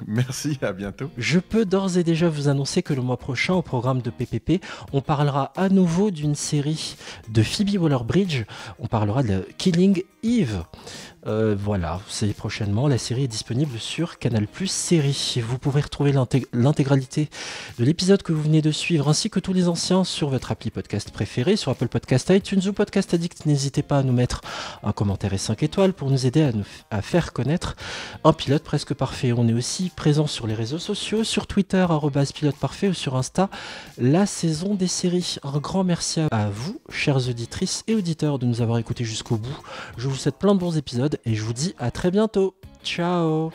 Merci, à bientôt. Je peux d'ores et déjà vous annoncer que le mois prochain, au programme de PPP, on parlera à nouveau d'une série de Phoebe Waller-Bridge. On parlera de Killing Eve. Voilà, c'est prochainement. La série est disponible sur Canal+ Série. Vous pourrez retrouver l'intégralité de l'épisode que vous venez de suivre, ainsi que tous les anciens, sur votre appli podcast préféré, sur Apple Podcast, iTunes ou Podcast Addict. N'hésitez pas à nous mettre un commentaire et 5 étoiles pour nous aider à faire connaître un pilote presque parfait. On est aussi présent sur les réseaux sociaux, sur Twitter @piloteparfait ou sur Insta, la saison des séries. Un grand merci à vous, chères auditrices et auditeurs, de nous avoir écoutés jusqu'au bout. Je vous souhaite plein de bons épisodes et je vous dis à très bientôt. Ciao.